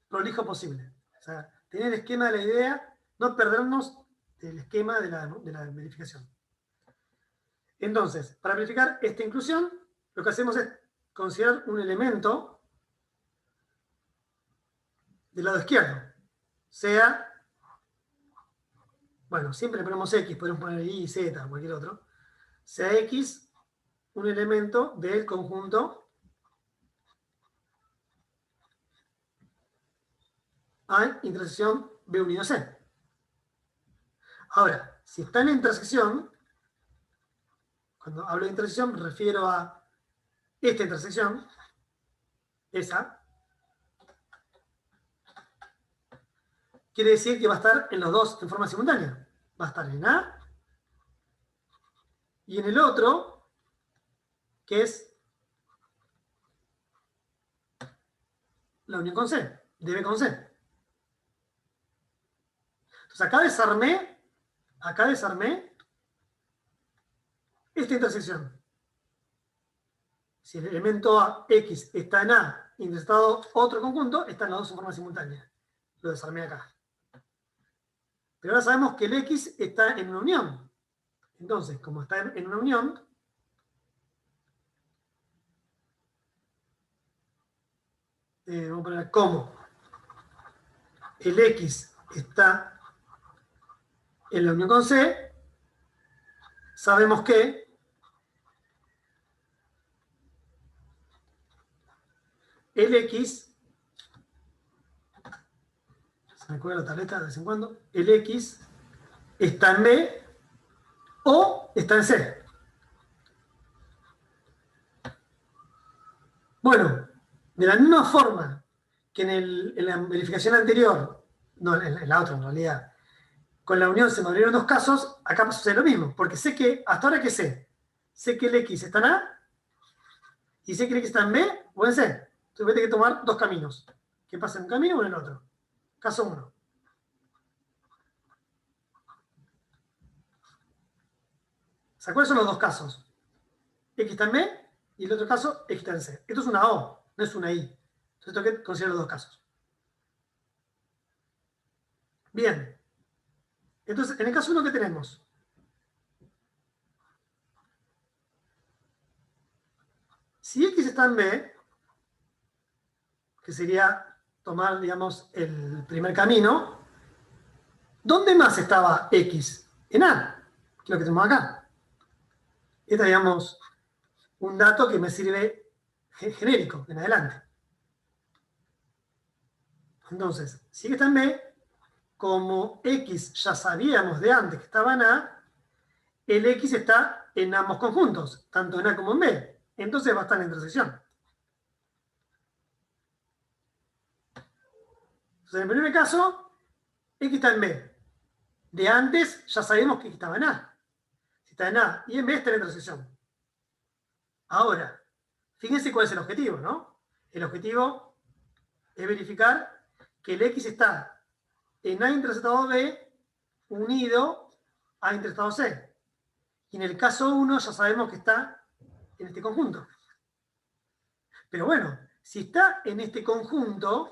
[SPEAKER 1] prolijo posible. O sea, tener el esquema de la idea, no perdernos del esquema de la verificación. Entonces, para verificar esta inclusión, lo que hacemos es considerar un elemento del lado izquierdo. Sea, bueno, siempre le ponemos X, podemos poner Y, Z, cualquier otro. Sea X un elemento del conjunto A intersección B unido C. Ahora, si está en la intersección, cuando hablo de intersección me refiero a esta intersección, esa, quiere decir que va a estar en los dos en forma simultánea. Va a estar en A y en el otro, que es la unión con C, de B con C. Entonces acá desarmé esta intersección. Si el elemento A, X está en A, intersectado otro conjunto, están los dos en forma simultánea. Lo desarmé acá. Pero ahora sabemos que el X está en una unión. Entonces, como está en una unión, vamos a poner como el X está en la unión con C, sabemos que el X, se me cuelga la tableta de vez en cuando, el X está en B o está en C. Bueno, de la misma forma que en la verificación anterior, no, en la otra en realidad, con la unión se me abrieron dos casos, acá sucede lo mismo, porque sé que, hasta ahora que sé que el X está en A y sé que el X está en B o en C. Entonces voy a tener que tomar dos caminos. ¿Qué pasa en un camino o en el otro? Caso 1. O sea, ¿cuáles son los dos casos? X está en B y el otro caso, X está en C. Esto es una O, no es una I. Entonces tengo que considerar los dos casos. Bien. Entonces, en el caso 1, ¿qué tenemos? Si X está en B, que sería tomar, digamos, el primer camino, ¿dónde más estaba X? En A, que es lo que tenemos acá. Este es, digamos, un dato que me sirve genérico en adelante. Entonces, si X está en B, como X ya sabíamos de antes que estaba en A, el X está en ambos conjuntos, tanto en A como en B. Entonces va a estar en la intersección. Entonces, en el primer caso, X está en B. De antes ya sabemos que X estaba en A. Si está en A y en B está en la intersección. Ahora, fíjense cuál es el objetivo, ¿no? El objetivo es verificar que el X está en A intersectado B unido a intersectado C. Y en el caso 1 ya sabemos que está en este conjunto. Pero bueno, si está en este conjunto,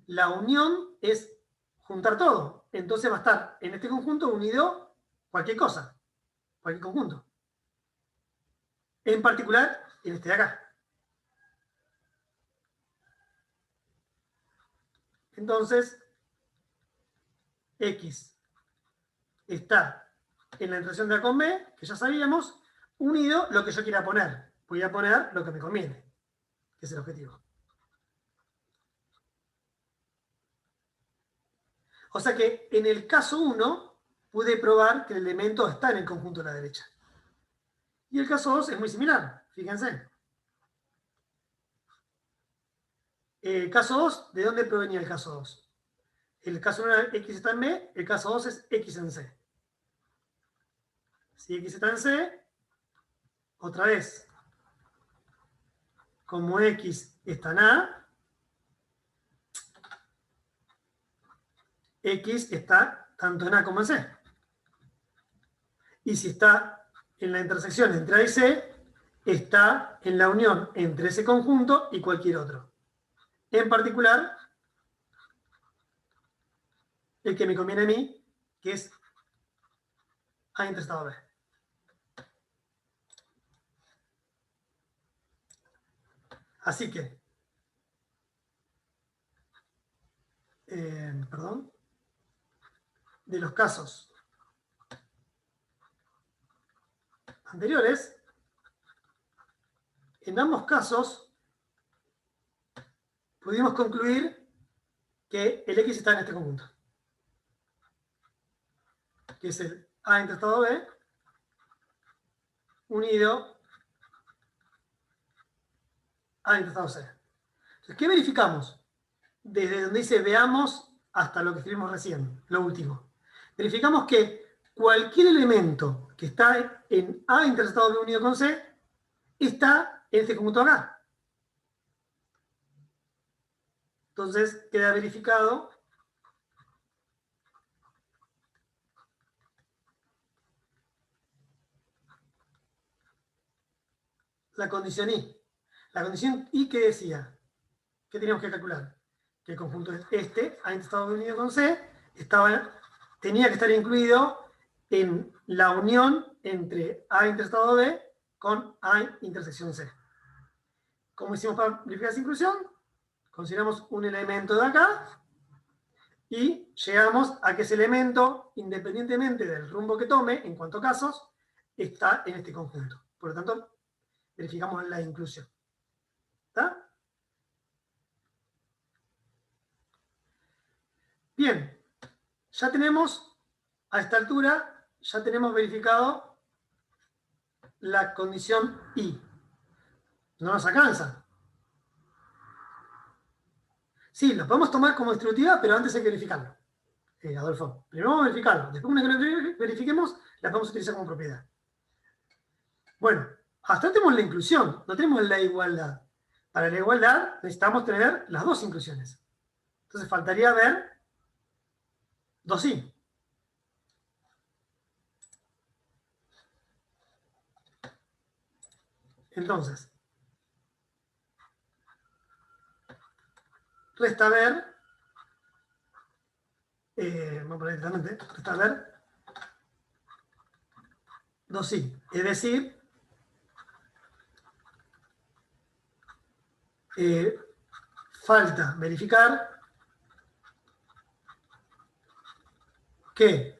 [SPEAKER 1] la unión es juntar todo. Entonces va a estar en este conjunto unido cualquier cosa, cualquier conjunto. En particular, en este de acá. Entonces, X está en la intersección de A con B, que ya sabíamos, unido lo que yo quiera poner. Voy a poner lo que me conviene, que es el objetivo. O sea que en el caso 1 pude probar que el elemento está en el conjunto de la derecha. Y el caso 2 es muy similar, fíjense. El caso 2, ¿de dónde provenía el caso 2? El caso 1 X está en B, el caso 2 es X en C. Si X está en C, otra vez, como X está en A, X está tanto en A como en C. Y si está en la intersección entre A y C, está en la unión entre ese conjunto y cualquier otro. En particular, el que me conviene a mí, que es A intersectado B. Así que, perdón, de los casos anteriores, en ambos casos pudimos concluir que el X está en este conjunto, que es el A intersectado B unido A intersectado C. Entonces, ¿qué verificamos? Desde donde dice veamos hasta lo que escribimos recién, lo último. Verificamos que cualquier elemento que está en A intersectado B unido con C está en este conjunto acá. Entonces queda verificado la condición I. La condición I, ¿qué decía? ¿Qué teníamos que calcular? Que el conjunto este, A intersectado B unido con C, tenía que estar incluido en la unión entre A intersectado B con A intersección C. ¿Cómo hicimos para verificar esa inclusión? Consideramos un elemento de acá y llegamos a que ese elemento, independientemente del rumbo que tome, en cuanto a casos, está en este conjunto. Por lo tanto, verificamos la inclusión. ¿Está? Bien, ya tenemos, a esta altura, ya tenemos verificado la condición I. No nos alcanza. Sí, lo podemos tomar como distributiva, pero antes hay que verificarlo. Adolfo, primero vamos a verificarlo. Después, una que lo verifiquemos, la podemos utilizar como propiedad. Bueno, hasta ahora tenemos la inclusión, no tenemos la igualdad. Para la igualdad necesitamos tener las dos inclusiones. Entonces faltaría ver 2i. Entonces, resta ver, vamos a poner directamente, resta ver 2i. Es decir, falta verificar que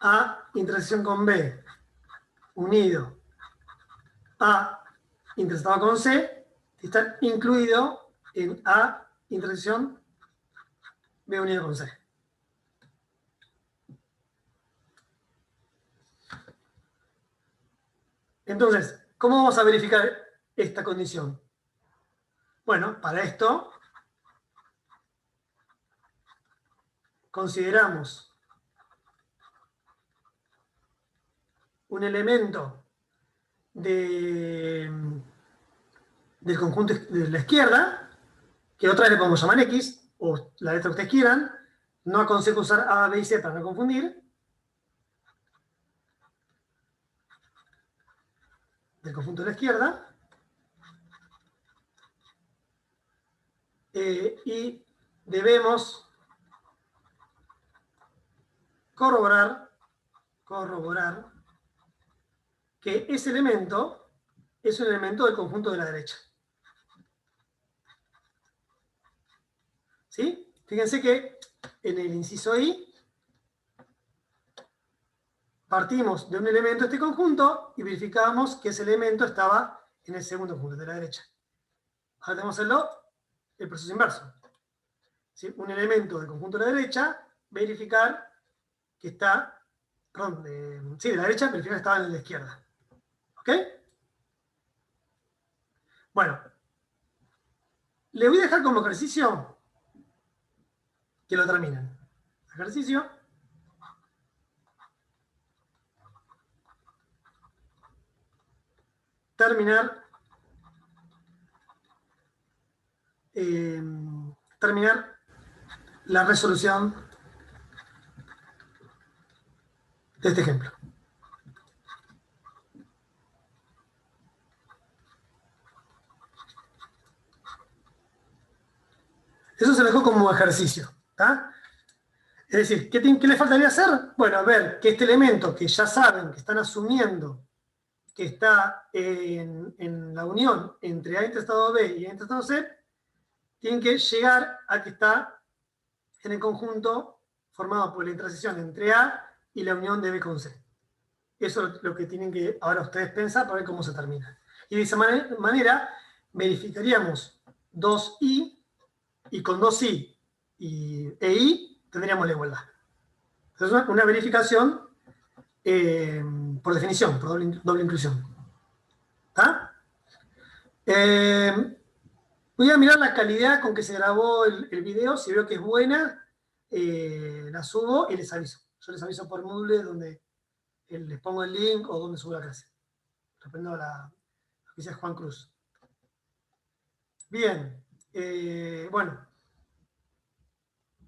[SPEAKER 1] A intersección con B unido A intersectado con C está incluido en A intersección B unido con C. Entonces, ¿cómo vamos a verificar esta condición? Bueno, para esto consideramos un elemento del conjunto de la izquierda, que otra vez le podemos llamar X, o la letra que ustedes quieran. No aconsejo usar A, B y C para no confundir. Del conjunto de la izquierda. Y debemos corroborar que ese elemento es un elemento del conjunto de la derecha. ¿Sí? Fíjense que en el inciso I partimos de un elemento de este conjunto y verificábamos que ese elemento estaba en el segundo conjunto de la derecha. Ahora tenemos que hacerlo el proceso inverso. ¿Sí? Un elemento del conjunto de la derecha, verificar que está, perdón, de la derecha, verificar que estaba en la izquierda. ¿Ok? Bueno, le voy a dejar como ejercicio que lo terminen. Ejercicio. Terminar la resolución de este ejemplo. Eso se lo dejo como ejercicio. ¿Tá? Es decir, ¿qué le faltaría hacer? Bueno, ver que este elemento que ya saben que están asumiendo que está en la unión entre A intersectado B y A intersectado C, tienen que llegar a que está en el conjunto formado por la intersección entre A y la unión de B con C. Eso es lo que tienen que ahora ustedes pensar para ver cómo se termina. Y de esa manera verificaríamos 2i, y con 2i e i tendríamos la igualdad. Entonces, una verificación por definición, por doble inclusión. ¿Está? Voy a mirar la calidad con que se grabó el video. Si veo que es buena, la subo y les aviso. Yo les aviso por Moodle donde les pongo el link o donde subo la clase. Respondiendo a lo que dice Juan Cruz. Bien. Bueno.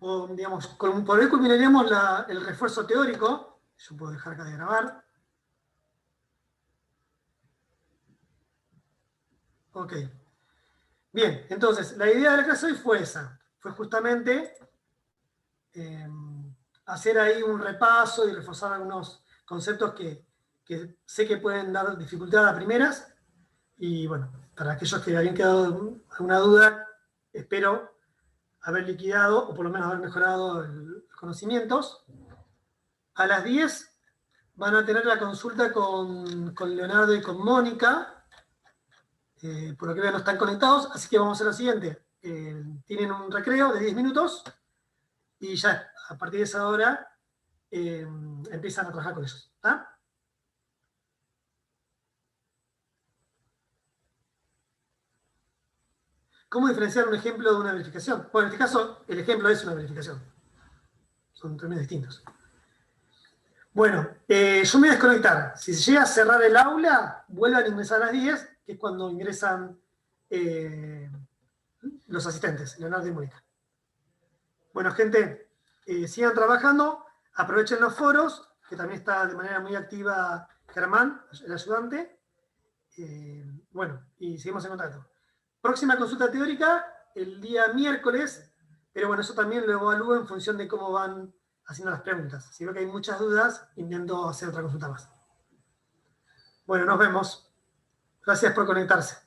[SPEAKER 1] O, digamos, por ahí culminaríamos el refuerzo teórico. Yo puedo dejar acá de grabar. Ok. Bien, entonces, la idea de la clase hoy fue esa. Fue justamente hacer ahí un repaso y reforzar algunos conceptos que sé que pueden dar dificultad a primeras. Y bueno, para aquellos que habían quedado alguna duda, espero haber liquidado, o por lo menos haber mejorado los conocimientos. A las 10 van a tener la consulta con Leonardo y con Mónica. Por lo que veo no están conectados, así que vamos a hacer lo siguiente. Tienen un recreo de 10 minutos y ya a partir de esa hora empiezan a trabajar con ellos. ¿Está? ¿Cómo diferenciar un ejemplo de una verificación? Bueno, en este caso, el ejemplo es una verificación. Son términos distintos. Bueno, yo me voy a desconectar. Si se llega a cerrar el aula, vuelvan a ingresar a las 10, que es cuando ingresan los asistentes, Leonardo y Mónica. Bueno, gente, sigan trabajando, aprovechen los foros, que también está de manera muy activa Germán, el ayudante. Bueno, y seguimos en contacto. Próxima consulta teórica, el día miércoles, pero bueno, eso también lo evalúo en función de cómo van haciendo las preguntas. Si veo que hay muchas dudas, intento hacer otra consulta más. Bueno, nos vemos. Gracias por conectarse.